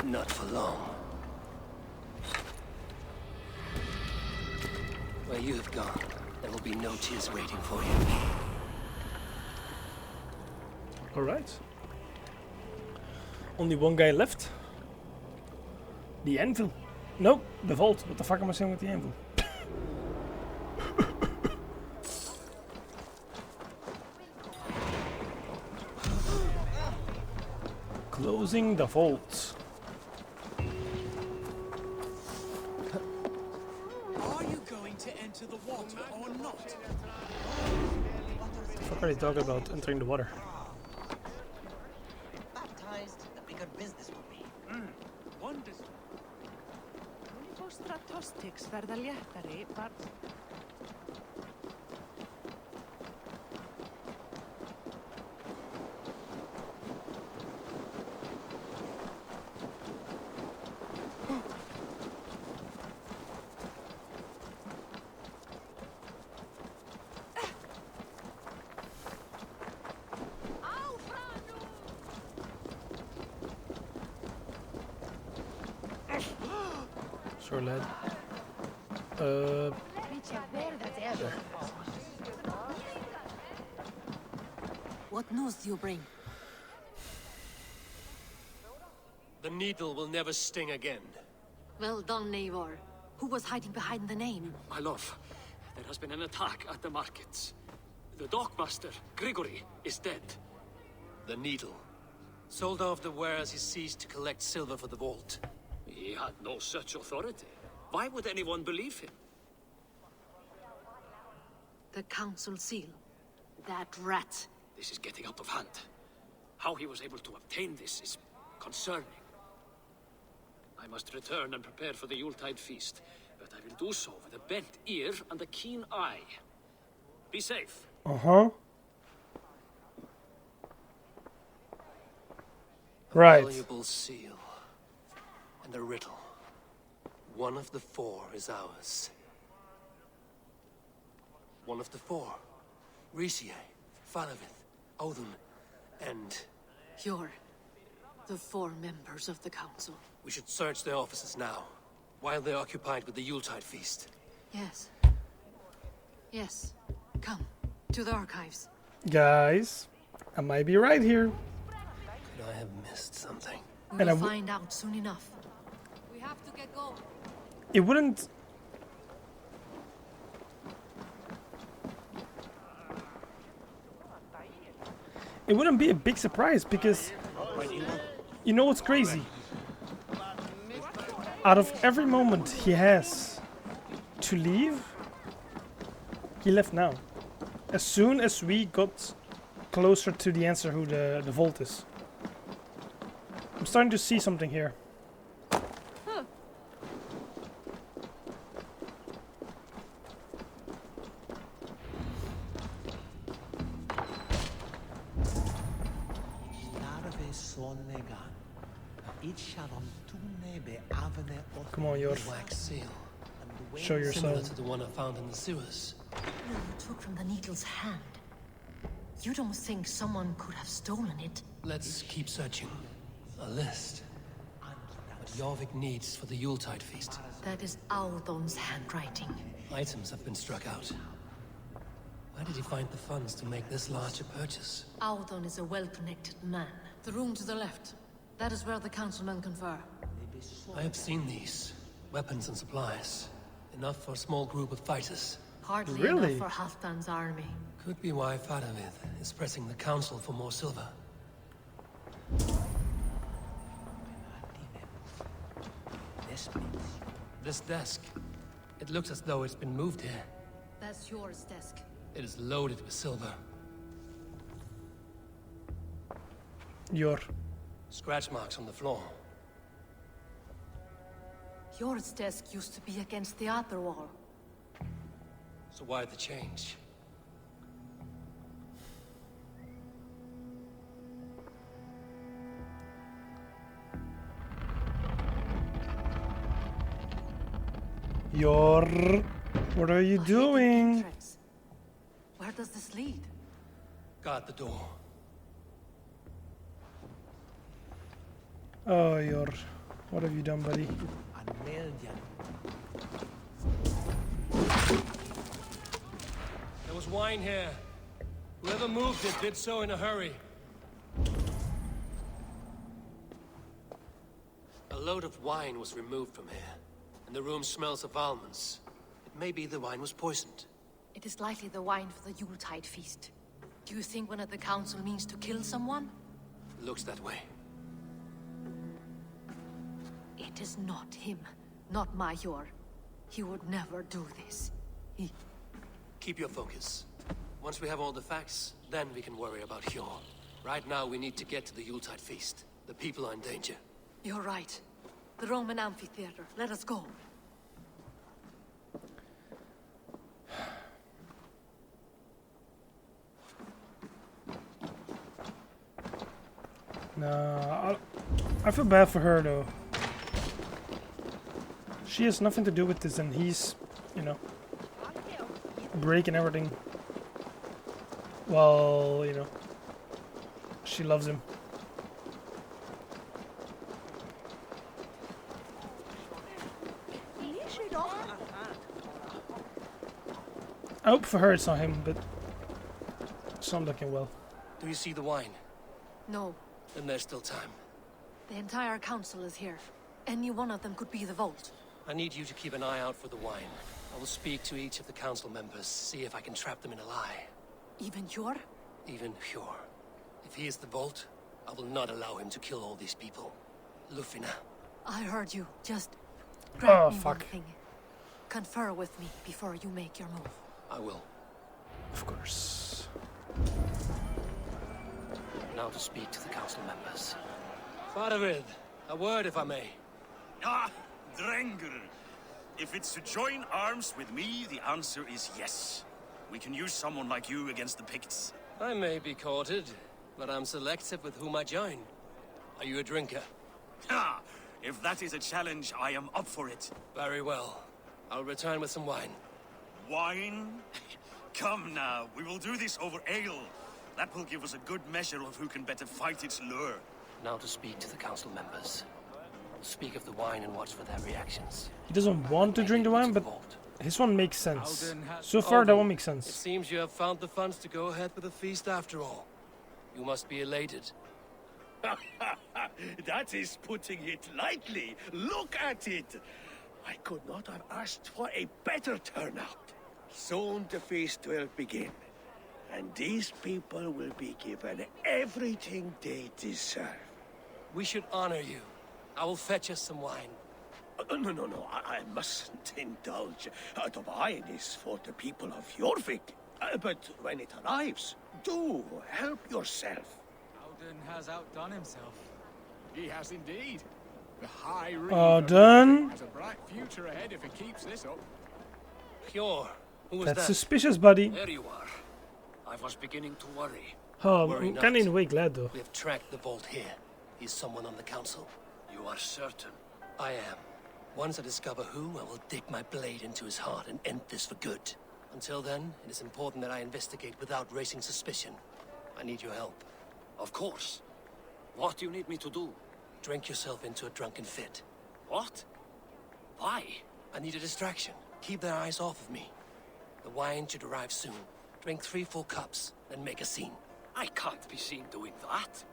Not for long. Where you have gone, there will be no tears waiting for you. Alright. Only one guy left. The anvil. Nope, the vault. What the fuck am I saying with the anvil? Closing the vault. Are you going to enter the water or not? What are they talking about entering the water? Baptized, the bigger business will be. Wonders. verða léttari, but... Sure, lad. What news do you bring? The needle will never sting again. Well done, Eivor. Who was hiding behind the name? My love, there has been an attack at the markets. The dockmaster, Grigory, is dead. The needle. Sold off the wares he seized to collect silver for the vault. He had no such authority. Why would anyone believe him? The council seal. That rat. This is getting out of hand. How he was able to obtain this is concerning. I must return and prepare for the Yuletide feast, but I will do so with a bent ear and a keen eye. Be safe. Uh-huh. Right. Valuable seal. And a riddle. One of the four is ours. One of the four. Risie, Faravith, Odin, and... You're the four members of the council. We should search their offices now, while they're occupied with the Yuletide feast. Yes. Yes. Come, to the archives. Guys, I might be right here. Could I have missed something? We will find out soon enough. We have to get going. It wouldn't... It wouldn't be a big surprise because... You know what's crazy? Out of every moment he has to leave, he left now. As soon as we got closer to the answer who the vault is. I'm starting to see something here. Come on, Yor. Wax seal. Show yourself. Similar to the one I found in the sewers. You took from the needle's hand. You don't think someone could have stolen it? Let's keep searching. A list. What Jorvik needs for the Yuletide feast. That is Audon's handwriting. Items have been struck out. Where did he find the funds to make this large a purchase? Audon is a well-connected man. The room to the left. That is where the councilmen confer. I have seen these. Weapons and supplies. Enough for a small group of fighters. Hardly Really? enough for Halfdan's army. Could be why Faravith is pressing the council for more silver. This desk. It looks as though it's been moved here. That's Yor's desk. It is loaded with silver. Yor. Scratch marks on the floor. Yor's desk used to be against the other wall. So why the change? Yor, what are you doing? Where does this lead? Guard the door. Oh, Yor, what have you done, buddy? There was wine here. Whoever moved it did so in a hurry. A load of wine was removed from here, and the room smells of almonds. It may be the wine was poisoned. It is likely the wine for the Yuletide feast. Do you think one of the council means to kill someone? It looks that way. It is not him, not Major. He would never do this. Keep your focus. Once we have all the facts, then we can worry about Hjor. Right now, we need to get to the Yuletide feast. The people are in danger. You're right. The Roman amphitheater. Let us go. No, I feel bad for her though. She has nothing to do with this, and he's, you know, breaking everything. Well, you know, she loves him. I hope for her it's not him, but it's not looking well. Do you see the wine? No. Then there's still time. The entire council is here. Any one of them could be the vault. I need you to keep an eye out for the wine. I will speak to each of the council members, see if I can trap them in a lie. Even Hjor? Even Hjor. If he is the vault, I will not allow him to kill all these people. Lufina. I heard you. Just grab me fuck. one thing. Confer with me before you make your move. I will. Of course. Now to speak to the council members. Faravid, a word if I may. Ah, Drengr. If it's to join arms with me, the answer is yes. We can use someone like you against the Picts. I may be courted, but I'm selective with whom I join. Are you a drinker? Ha! If that is a challenge, I am up for it. Very well. I'll return with some wine. Wine? Come now, we will do this over ale. That will give us a good measure of who can better fight its lure. Now to speak to the council members. Speak of the wine and watch for their reactions. He doesn't want to drink the wine, but his one makes sense. So far, that one makes It sense. seems you have found the funds to go ahead with the feast after all. You must be elated. That is putting it lightly. Look at it. I could not have asked for a better turnout. Soon the feast will begin. And these people will be given everything they deserve. We should honor you. I will fetch us some wine. No, I mustn't indulge. The wine is for the people of Jorvik. But when it arrives, do help yourself. Alden has outdone himself. He has indeed. The High Done. has a bright future ahead if he keeps this up. Hjor, who was That's that? suspicious, buddy. There you are. I was beginning to worry. Oh, Worry I'm not. kind of in a way glad though. We have tracked the vault here. He's someone on the council. You are certain? I am. Once I discover who, I will dig my blade into his heart and end this for good. Until then, it is important that I investigate without raising suspicion. I need your help. Of course. What do you need me to do? Drink yourself into a drunken fit. What? Why? I need a distraction. Keep their eyes off of me. The wine should arrive soon. Drink 3 full cups, then make a scene. I can't be seen doing that.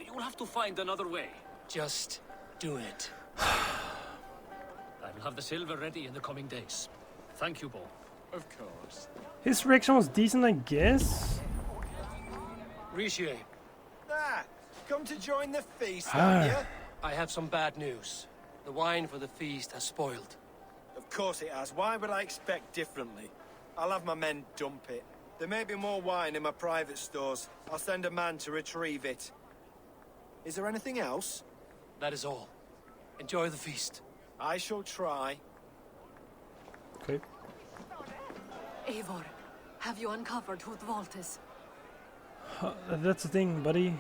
You'll have to find another way. Just do it. I will have the silver ready in the coming days. Thank you, Bo. Of course. His reaction was decent, I guess. Richier, Come to join the feast, Ah. have you? I have some bad news. The wine for the feast has spoiled. Of course it has. Why would I expect differently? I'll have my men dump it. There may be more wine in my private stores. I'll send a man to retrieve it. Is there anything else? That is all. Enjoy the feast. I shall try. Okay. Eivor, have you uncovered who the vault is? That's the thing, buddy.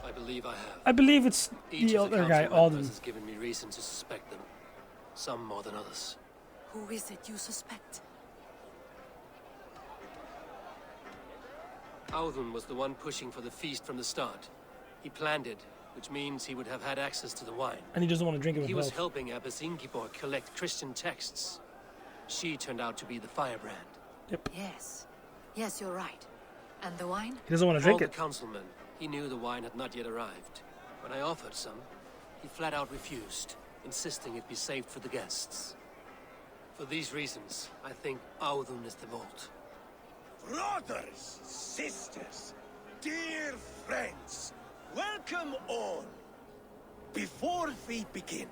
I believe I have. I believe it's Each the of the other guy, council Alden. members has given me reason to suspect them. Some more than others. Who is it you suspect? Audun was the one pushing for the feast from the start. He planned it, which means he would have had access to the wine. And he doesn't want to drink it He was himself. helping Abbess Ingeborg collect Christian texts. She turned out to be the firebrand. Yes. Yes, you're right. And the wine? He doesn't want to drink Called it. the councilman. He knew the wine had not yet arrived. When I offered some, he flat out refused, insisting it be saved for the guests. For these reasons, I think Audun is the vault. Brothers, sisters, dear friends, welcome all. Before we begin,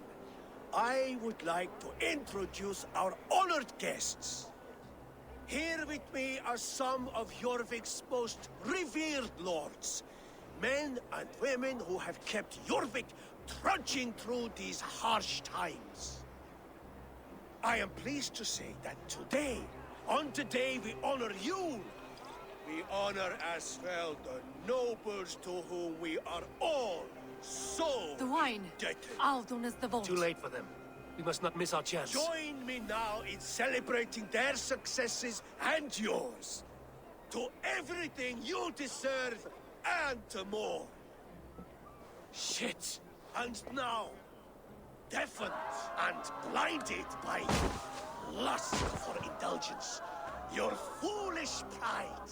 I would like to introduce our honored guests. Here with me are some of Jorvik's most revered lords, men and women who have kept Jorvik trudging through these harsh times. I am pleased to say that today, on the day we honor you, We honor as well the nobles to whom we are all so The wine. indebted. Aldon is the vault. Too late for them. We must not miss our chance. Join me now in celebrating their successes and yours. To everything you deserve and to more. Shit! And now, deafened and blinded by lust for indulgence, your foolish pride,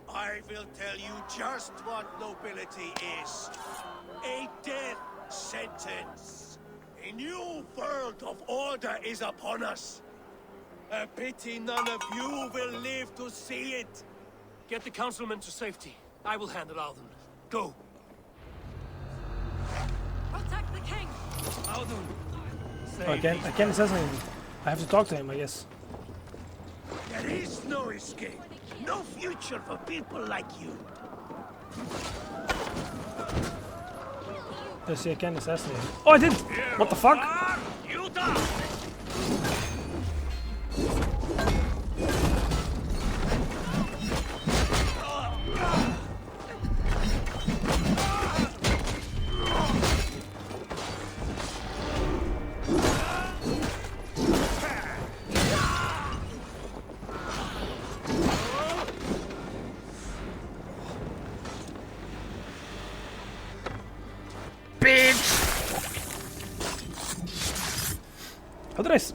I will tell you just what nobility is. A death sentence. A new world of order is upon us. A pity none of you will live to see it. Get the councilman to safety. I will handle Alden. Go. Protect the king. Alden. Oh, I can't assassinate him. I have to talk to him, I guess. There is no escape. No future for people like you. Let's see, I can't assassinate him. Oh, I did! What the fuck? You die!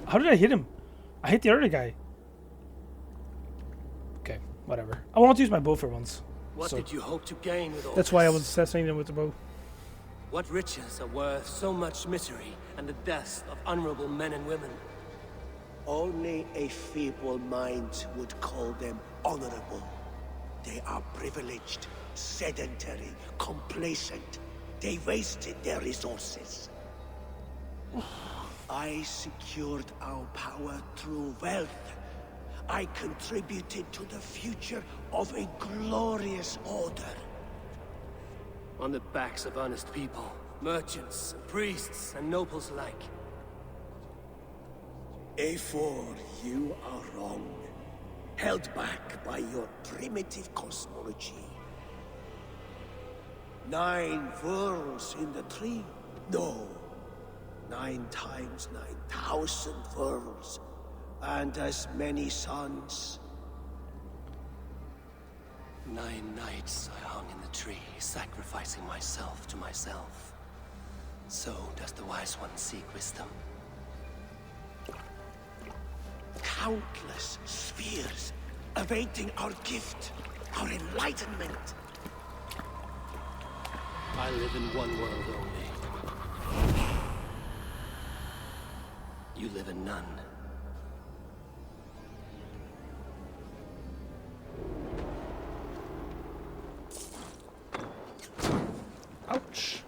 How did I hit him? I hit the other guy. Okay, whatever. I want to use my bow for once. What did you hope to gain with all That's why I this? was assassinating them with the bow. What riches are worth so much misery and the deaths of honorable men and women? Only a feeble mind would call them honorable. They are privileged, sedentary, complacent. They wasted their resources. I secured our power through wealth. I contributed to the future of a glorious order. On the backs of honest people, merchants, priests, and nobles alike. A4, you are wrong. Held back by your primitive cosmology. 9 worlds in the tree? No. 9 times 9,000 worlds. And as many suns. 9 nights I hung in the tree, sacrificing myself to myself. So does the wise one seek wisdom. Countless spheres awaiting our gift, our enlightenment. I live in one world only. You live in none. Ouch.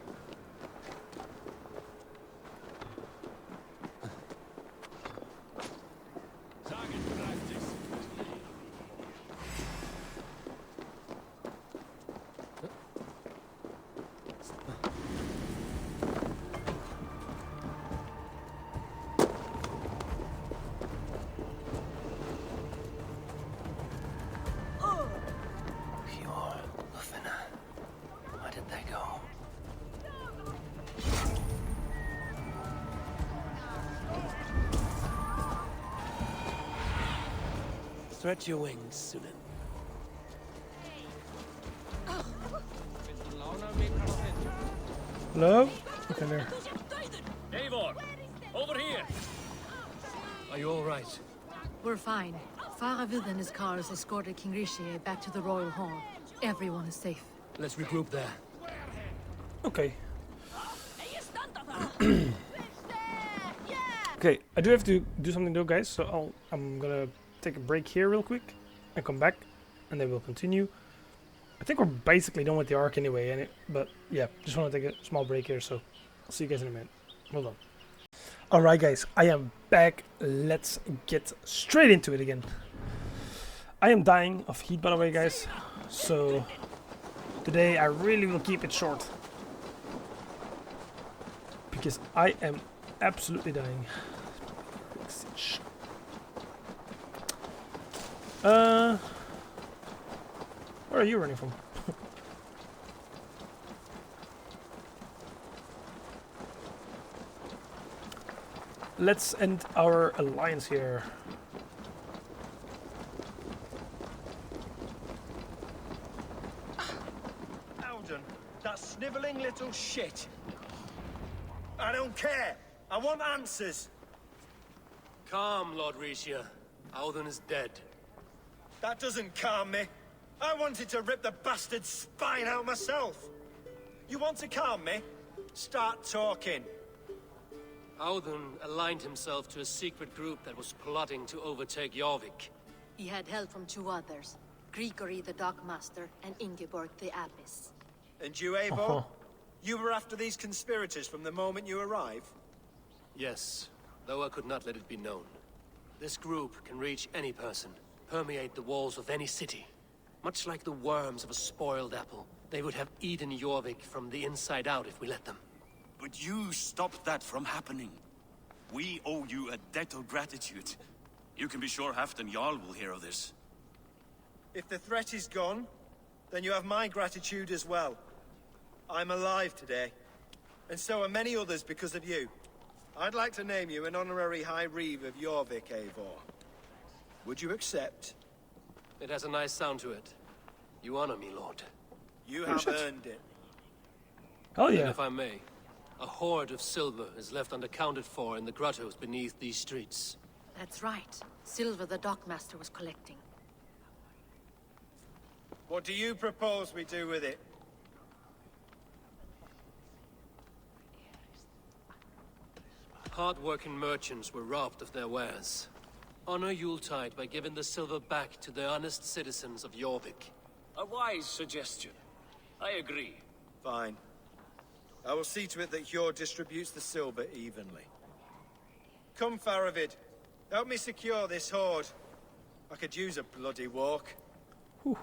Stretch your wings, Sunan. Hello? Okay, there. Eivor, over here. Are you all right? We're fine. Faravid and his cars escorted King Rishi back to the Royal Hall. Everyone is safe. Let's regroup there. Okay. Okay, I do have to do something though, guys, so I'm gonna take a break here real quick and come back, and then we'll continue. I think we're basically done with the arc anyway, but yeah, just want to take a small break here, so I'll see you guys in a minute. Hold on. Alright guys, I am back. Let's get straight into it again. I am dying of heat, by the way, guys, so today I really will keep it short because I am absolutely dying. Where are you running from? Let's end our alliance here. Alden, that snivelling little shit. I don't care. I want answers. Calm, Lord Rishia. Alden is dead. That doesn't calm me. I wanted to rip the bastard's spine out myself. You want to calm me? Start talking. Alden aligned himself to a secret group that was plotting to overtake Jorvik. He had help from two others, Grigory the Dockmaster and Ingeborg the Abbess. And you, Eivor? You were after these conspirators from the moment you arrived? Yes, though I could not let it be known. This group can reach any person, permeate the walls of any city. Much like the worms of a spoiled apple, they would have eaten Jorvik from the inside out if we let them. But you stopped that from happening. We owe you a debt of gratitude. You can be sure Halfdan Jarl will hear of this. If the threat is gone, then you have my gratitude as well. I'm alive today, and so are many others because of you. I'd like to name you an honorary High Reeve of Jorvik, Eivor. Would you accept? It has a nice sound to it. You honor me, Lord. You have earned it. Oh yeah. And if I may, a hoard of silver is left unaccounted for in the grottos beneath these streets. That's right. Silver the Dockmaster was collecting. What do you propose we do with it? Hard-working merchants were robbed of their wares. Honor Yuletide by giving the silver back to the honest citizens of Jorvik. A wise suggestion. I agree. Fine. I will see to it that Hjord distributes the silver evenly. Come, Faravid. Help me secure this hoard. I could use a bloody walk. Whew.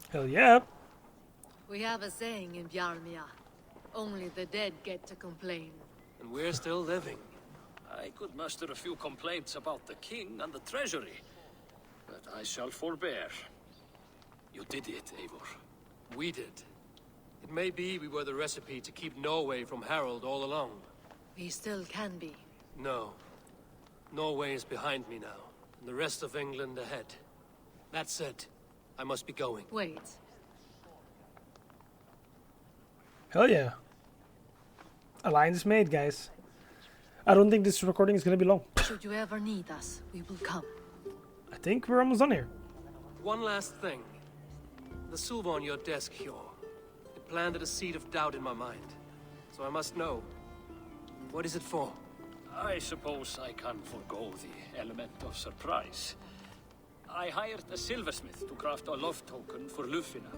Hell yeah. We have a saying in Bjarmia. Only the dead get to complain. And we're still living. I could muster a few complaints about the king and the treasury, but I shall forbear. You did it, Eivor. We did. It may be we were the recipe to keep Norway from Harold all along. We still can be. No. Norway is behind me now, and the rest of England ahead. That said, I must be going. Wait. Hell yeah. Alliance is made, guys. I don't think this recording is gonna be long. Should you ever need us, we will come. I think we're almost done here. One last thing. The silver on your desk, Hjor. It planted a seed of doubt in my mind. So I must know. What is it for? I suppose I can forgo the element of surprise. I hired a silversmith to craft a love token for Lufina.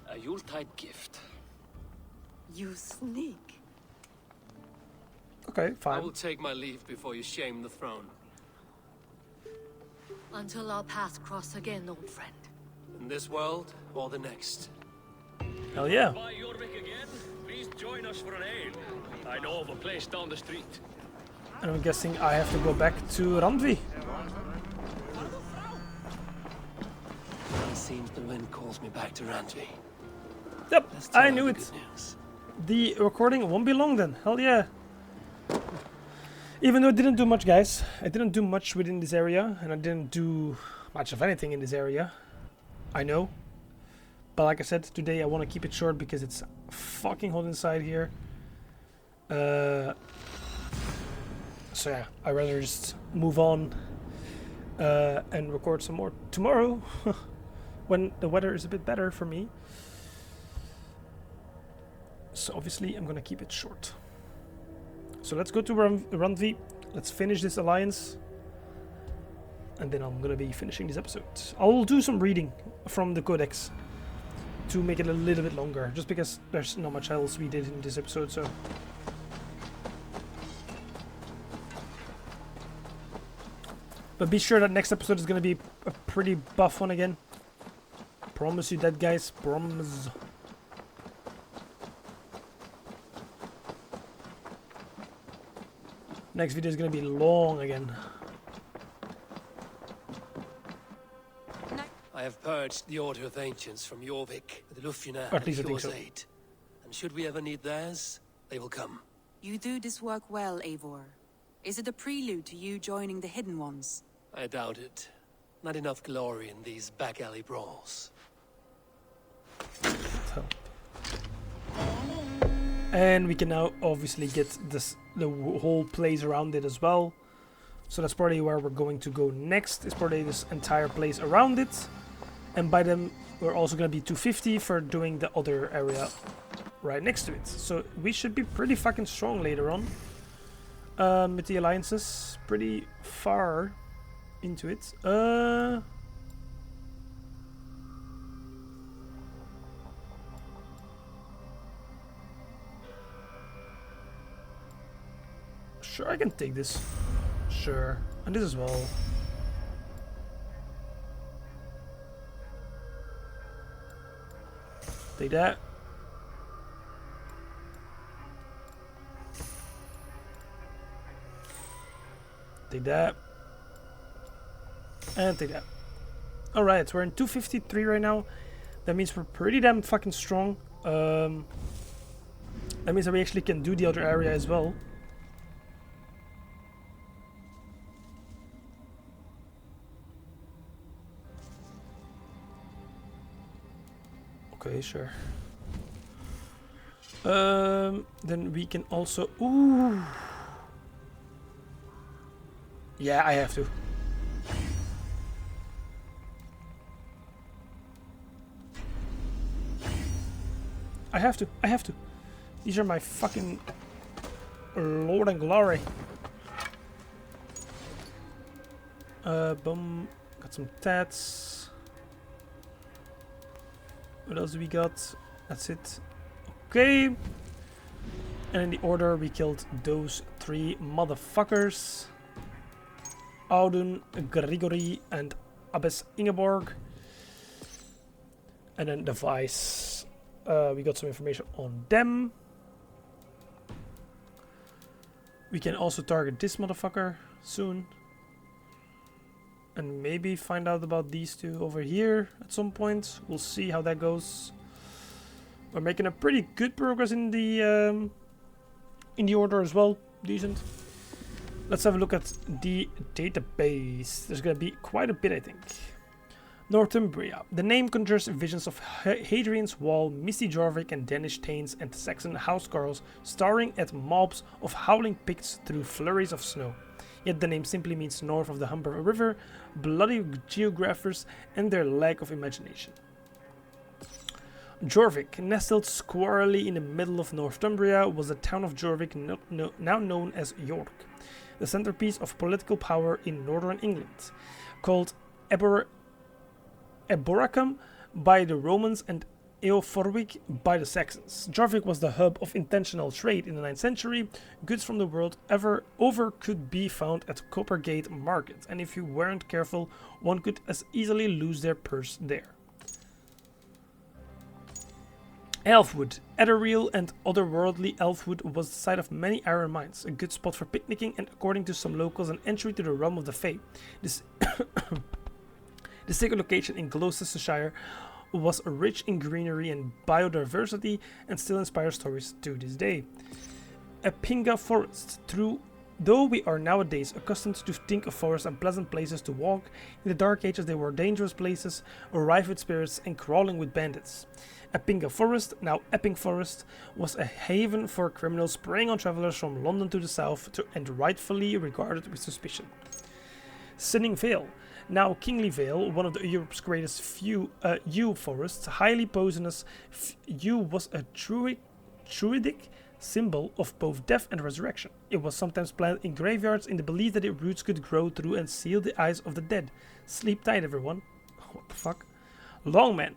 A Yuletide gift. You sneak. Okay, fine. I will take my leave before you shame the throne. Until our paths cross again, old friend. In this world, or the next. Hell yeah. By Jorvik again, please join us for an ale. I know of a place down the street. And I'm guessing I have to go back to Randvi. It seems the wind calls me back to Randvi. Yep, I knew it. The recording won't be long then. Hell yeah. Even though I didn't do much, guys. I didn't do much within this area, and I didn't do much of anything in this area. I know. But like I said, today I want to keep it short because it's fucking hot inside here. So yeah, I'd rather just move on and record some more tomorrow when the weather is a bit better for me. So obviously I'm gonna keep it short. So let's go to Randvi, let's finish this alliance, and then I'm gonna be finishing this episode. I'll do some reading from the codex to make it a little bit longer, just because there's not much else we did in this episode, so. But be sure that next episode is gonna be a pretty buff one again. Promise you that, guys, promise. Next video is gonna be long again. have purged the Order of Ancients from Jorvik with Lufina At least I and think Fjord's so. aid. And should we ever need theirs, they will come. You do this work well, Eivor. Is it a prelude to you joining the Hidden Ones? I doubt it. Not enough glory in these back alley brawls. So. And we can now obviously get the whole place around it as well. So that's probably where we're going to go next. Is probably this entire place around it. And by them, we're also going to be 250 for doing the other area right next to it. So we should be pretty fucking strong later on. With the alliances. Pretty far into it. Sure, I can take this. Sure. And this as well. Take that. Take that. And take that. Alright, we're in 253 right now. That means we're pretty damn fucking strong. That means that we actually can do the other area as well. Okay, sure. Then we can also... Ooh! Yeah, I have to. I have to. These are my fucking Lord and glory. Boom. Got some tats. What else do we got? That's it. Okay. And in the order, we killed those 3 motherfuckers. Audun, Grigori, and Abbess Ingeborg. And then the Vice. We got some information on them. We can also target this motherfucker soon. And maybe find out about these 2 over here at some point. We'll see how that goes. We're making a pretty good progress in the order as well. Decent. Let's have a look at the database. There's gonna be quite a bit, I think. Northumbria. The name conjures visions of Hadrian's Wall, misty Jorvik and Danish Thanes and Saxon housecarls staring at mobs of howling Picts through flurries of snow. Yet the name simply means north of the Humber River, bloody geographers and their lack of imagination. Jorvik, nestled squarely in the middle of Northumbria, was the town of Jorvik, now known as York, the centerpiece of political power in northern England. Called Eboracum by the Romans and Eoforwic by the Saxons. Jorvik was the hub of international trade in the 9th century. Goods from the world over could be found at Coppergate Market, and if you weren't careful, one could as easily lose their purse there. Elfwood. Etherreal and otherworldly Elfwood was the site of many iron mines, a good spot for picnicking and, according to some locals, an entry to the realm of the Fae. This sacred location in Gloucestershire was rich in greenery and biodiversity and still inspires stories to this day. Epinga Forest. Though we are nowadays accustomed to think of forests and pleasant places to walk, in the Dark Ages they were dangerous places, rife with spirits and crawling with bandits. Epinga Forest, now Epping Forest, was a haven for criminals preying on travelers from London to the south and rightfully regarded with suspicion. Sinning Vale. Now Kingly Vale, one of Europe's greatest yew forests, highly poisonous. Yew was a druidic symbol of both death and resurrection. It was sometimes planted in graveyards in the belief that its roots could grow through and seal the eyes of the dead. Sleep tight, everyone. What the fuck? Longman.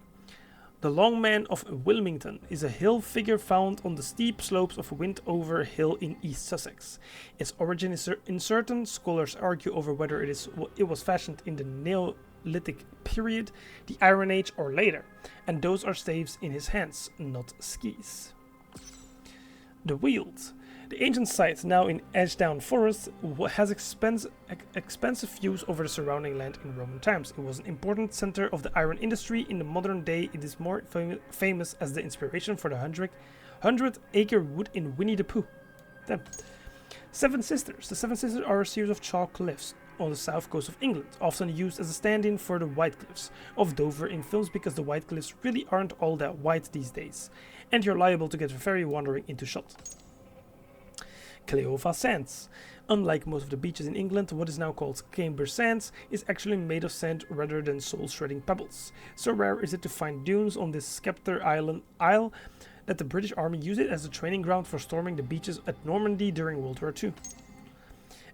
The Longman of Wilmington is a hill figure found on the steep slopes of Windover Hill in East Sussex. Its origin is uncertain. Scholars argue over whether it was fashioned in the Neolithic period, the Iron Age, or later, and those are staves in his hands, not skis. The Weald. The ancient site, now in Edgedown Forest, has expansive views over the surrounding land in Roman times. It was an important center of the iron industry. In the modern day, it is more famous as the inspiration for the 100-acre wood in Winnie the Pooh. Then, Seven Sisters. The Seven Sisters are a series of chalk cliffs on the south coast of England, often used as a stand-in for the White Cliffs of Dover in films because the White Cliffs really aren't all that white these days, and you're liable to get very wandering into shot. Cleova Sands. Unlike most of the beaches in England, what is now called Camber Sands is actually made of sand rather than soul-shredding pebbles. So rare is it to find dunes on this Sceptre Isle that the British Army used it as a training ground for storming the beaches at Normandy during World War II.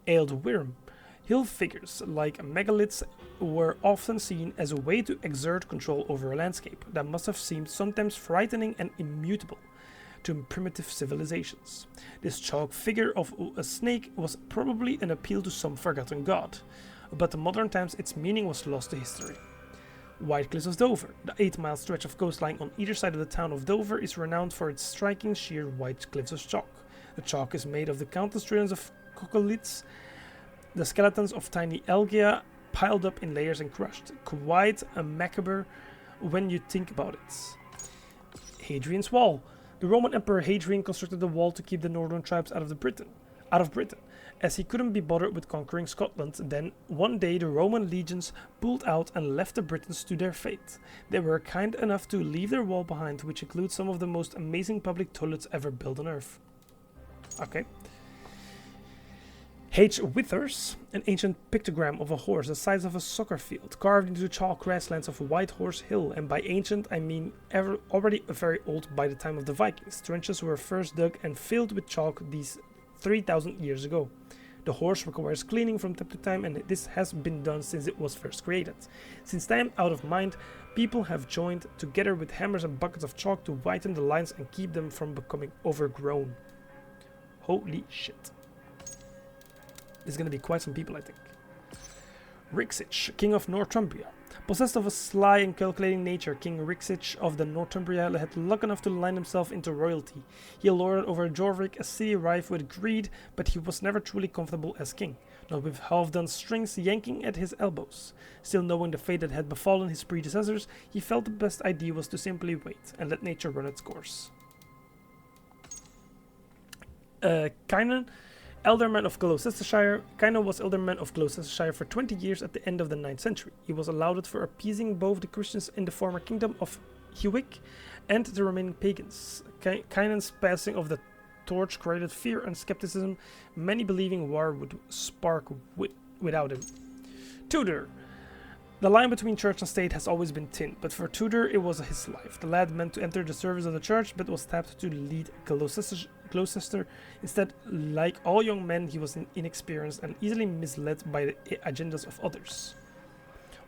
Ailed Wirm. Hill figures, like megaliths, were often seen as a way to exert control over a landscape that must have seemed sometimes frightening and immutable to primitive civilizations. This chalk figure of a snake was probably an appeal to some forgotten god, but in modern times its meaning was lost to history. White Cliffs of Dover. The 8-mile stretch of coastline on either side of the town of Dover is renowned for its striking sheer white cliffs of chalk. The chalk is made of the countless trillions of coccoliths, the skeletons of tiny algae piled up in layers and crushed. Quite a macabre when you think about it. Hadrian's Wall. The Roman Emperor Hadrian constructed the wall to keep the northern tribes out of Britain. As he couldn't be bothered with conquering Scotland, then one day the Roman legions pulled out and left the Britons to their fate. They were kind enough to leave their wall behind, which includes some of the most amazing public toilets ever built on Earth. Okay. H. Withers, an ancient pictogram of a horse the size of a soccer field, carved into the chalk grasslands of White Horse Hill, and by ancient I mean already very old by the time of the Vikings. Trenches were first dug and filled with chalk these 3,000 years ago. The horse requires cleaning from time to time, and this has been done since it was first created. Since time out of mind, people have joined together with hammers and buckets of chalk to whiten the lines and keep them from becoming overgrown. Holy shit. There's gonna be quite some people, I think. Rixich, king of Northumbria. Possessed of a sly and calculating nature, King Rixich of the Northumbria had luck enough to line himself into royalty. He lorded over Jorvik, a city rife with greed, but he was never truly comfortable as king, not with half-done strings yanking at his elbows. Still knowing the fate that had befallen his predecessors, he felt the best idea was to simply wait and let nature run its course. Kynan, Alderman of Gloucestershire. Kynan was Alderman of Gloucestershire for 20 years at the end of the 9th century. He was lauded for appeasing both the Christians in the former kingdom of Hewick and the remaining pagans. Kynan's passing of the torch created fear and skepticism, many believing war would spark without him. Tudor. The line between church and state has always been thin, but for Tudor it was his life. The lad meant to enter the service of the church, but was tapped to lead Gloucester. Instead, like all young men, he was inexperienced and easily misled by the agendas of others.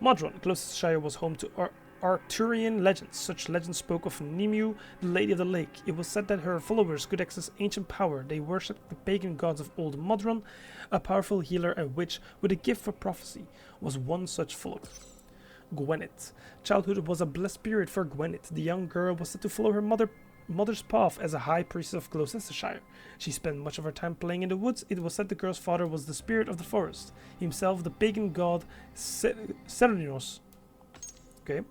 Modron. Gloucestershire was home to Arthurian legends. Such legends spoke of Nimue, the Lady of the Lake. It was said that her followers could access ancient power. They worshipped the pagan gods of Old Modron. A powerful healer and witch with a gift for prophecy was one such follower. Gwyneth. Childhood was a blessed period for Gwyneth. The young girl was said to follow her mother's path as a high priestess of Gloucestershire. She spent much of her time playing in the woods. It was said the girl's father was the spirit of the forest, himself the pagan god Cernunnos. Okay.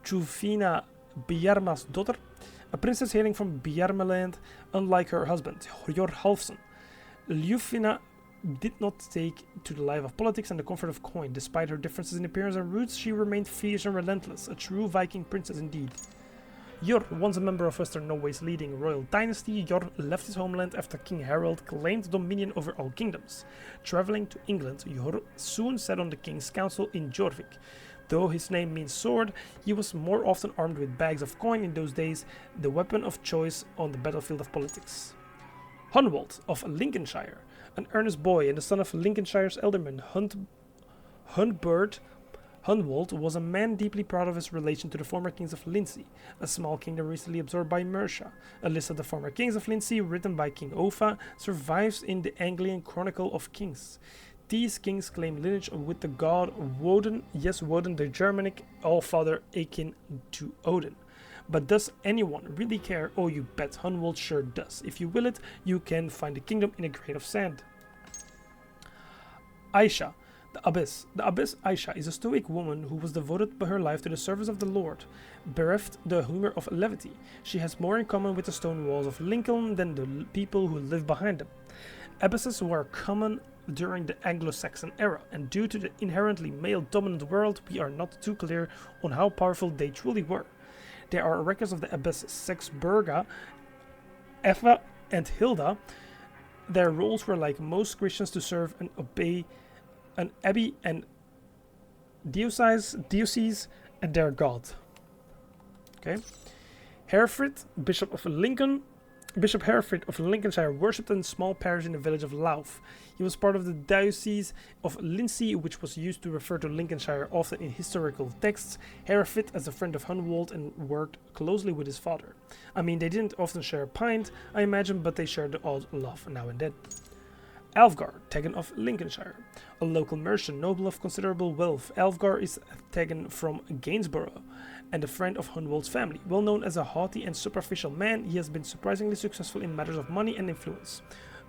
Juvina Bjarma's daughter, a princess hailing from Bjarmaland, unlike her husband, Jorhalfsson. Ljufina did not take to the life of politics and the comfort of coin. Despite her differences in appearance and roots, she remained fierce and relentless, a true Viking princess indeed. Yor, once a member of Western Norway's leading royal dynasty, Yor left his homeland after King Harold claimed dominion over all kingdoms. Traveling to England, Yor soon sat on the king's council in Jorvik. Though his name means sword, he was more often armed with bags of coin in those days, the weapon of choice on the battlefield of politics. Hunwald of Lincolnshire, an earnest boy and the son of Lincolnshire's alderman Hunbert Hunwald, was a man deeply proud of his relation to the former kings of Lindsey, a small kingdom recently absorbed by Mercia. A list of the former kings of Lindsey, written by King Offa, survives in the Anglian Chronicle of Kings. These kings claim lineage with the god Woden, yes, Woden, the Germanic allfather akin to Odin. But does anyone really care? Oh, you bet. Hunwald sure does. If you will it, you can find the kingdom in a grain of sand. Aisha, the Abyss. The Abyss Aisha is a stoic woman who was devoted by her life to the service of the Lord, bereft the humor of levity. She has more in common with the stone walls of Lincoln than the people who live behind them. Abysses were common during the Anglo-Saxon era, and due to the inherently male-dominant world, we are not too clear on how powerful they truly were. There are records of the abbesses Sexburga, Eva, and Hilda. Their roles were like most Christians to serve and obey an abbey and diocese and their god. Okay. Hereford, Bishop Hereford of Lincolnshire worshipped in a small parish in the village of Louth. He was part of the diocese of Lindsey, which was used to refer to Lincolnshire often in historical texts. Hereford as a friend of Hunwald and worked closely with his father. I mean, they didn't often share a pint, I imagine, but they shared the odd laugh now and then. Alfgar, Tegan of Lincolnshire, a local merchant, noble of considerable wealth. Alfgar is Tegan from Gainsborough and a friend of Hunwald's family. Well known as a haughty and superficial man, he has been surprisingly successful in matters of money and influence,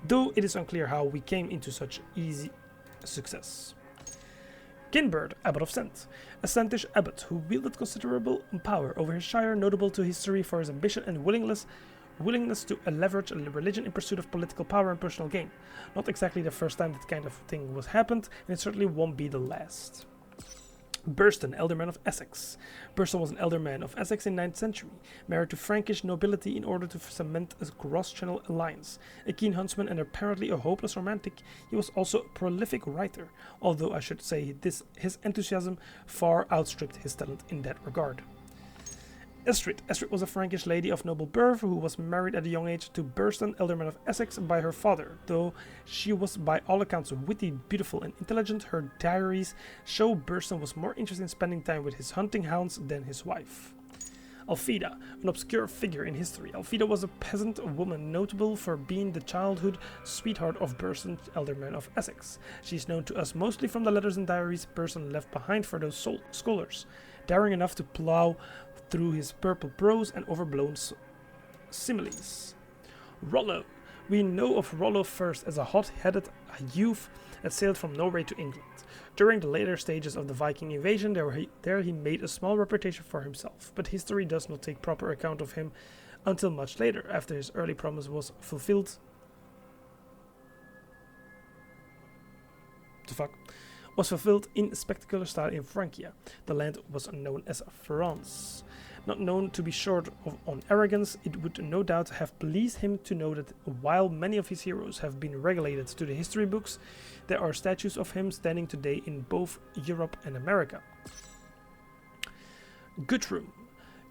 though it is unclear how we came into such easy success. Kinbert, Abbot of Sent, a Sentish abbot who wielded considerable power over his shire, notable to history for his ambition and willingness to leverage religion in pursuit of political power and personal gain. Not exactly the first time that kind of thing was happened, and it certainly won't be the last. Burston, Elderman of Essex. Burston was an Elderman of Essex in the 9th century, married to Frankish nobility in order to cement a cross-channel alliance. A keen huntsman and apparently a hopeless romantic, he was also a prolific writer, although I should say his enthusiasm far outstripped his talent in that regard. Estrid. Estrid was a Frankish lady of noble birth who was married at a young age to Burston, Elderman of Essex, by her father. Though she was by all accounts witty, beautiful, and intelligent, her diaries show Burston was more interested in spending time with his hunting hounds than his wife. Alfida, an obscure figure in history. Alfida was a peasant woman notable for being the childhood sweetheart of Burston, Elderman of Essex. She is known to us mostly from the letters and diaries Burston left behind for those scholars, daring enough to plough through his purple prose and overblown similes. Rollo. We know of Rollo first as a hot-headed youth that sailed from Norway to England. During the later stages of the Viking invasion, there he made a small reputation for himself, but history does not take proper account of him until much later, after his early promise was fulfilled. Was fulfilled in spectacular style in Francia. The land was known as France. Not known to be short on arrogance, it would no doubt have pleased him to know that while many of his heroes have been relegated to the history books, there are statues of him standing today in both Europe and America. Guthrum.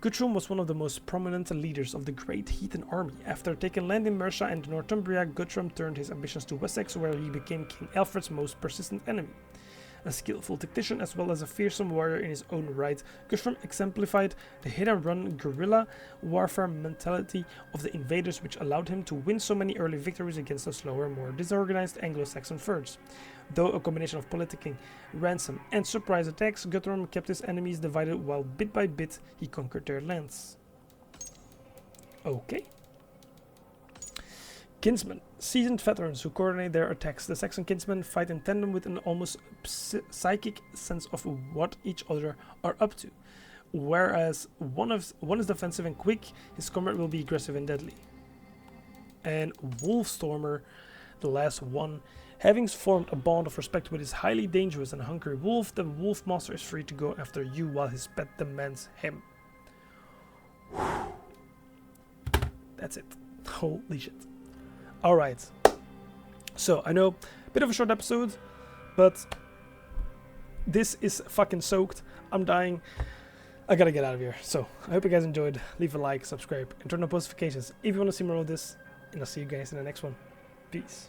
Guthrum was one of the most prominent leaders of the Great Heathen Army. After taking land in Mercia and Northumbria, Guthrum turned his ambitions to Wessex, where he became King Alfred's most persistent enemy. A skillful tactician as well as a fearsome warrior in his own right, Guthrum exemplified the hit-and-run guerrilla warfare mentality of the invaders, which allowed him to win so many early victories against the slower, more disorganized Anglo-Saxon foes. Though a combination of politicking, ransom, and surprise attacks, Guthrum kept his enemies divided while bit by bit he conquered their lands. Okay. Kinsmen. Seasoned veterans who coordinate their attacks. The Saxon kinsmen fight in tandem with an almost psychic sense of what each other are up to. Whereas one is defensive and quick, his comrade will be aggressive and deadly. And Wolfstormer, the last one, having formed a bond of respect with his highly dangerous and hungry wolf, the wolf master is free to go after you while his pet demands him. That's it. Holy shit. Alright, so I know, a bit of a short episode, but this is fucking soaked. I'm dying. I gotta get out of here. So, I hope you guys enjoyed. Leave a like, subscribe, and turn on notifications if you want to see more of this. And I'll see you guys in the next one. Peace.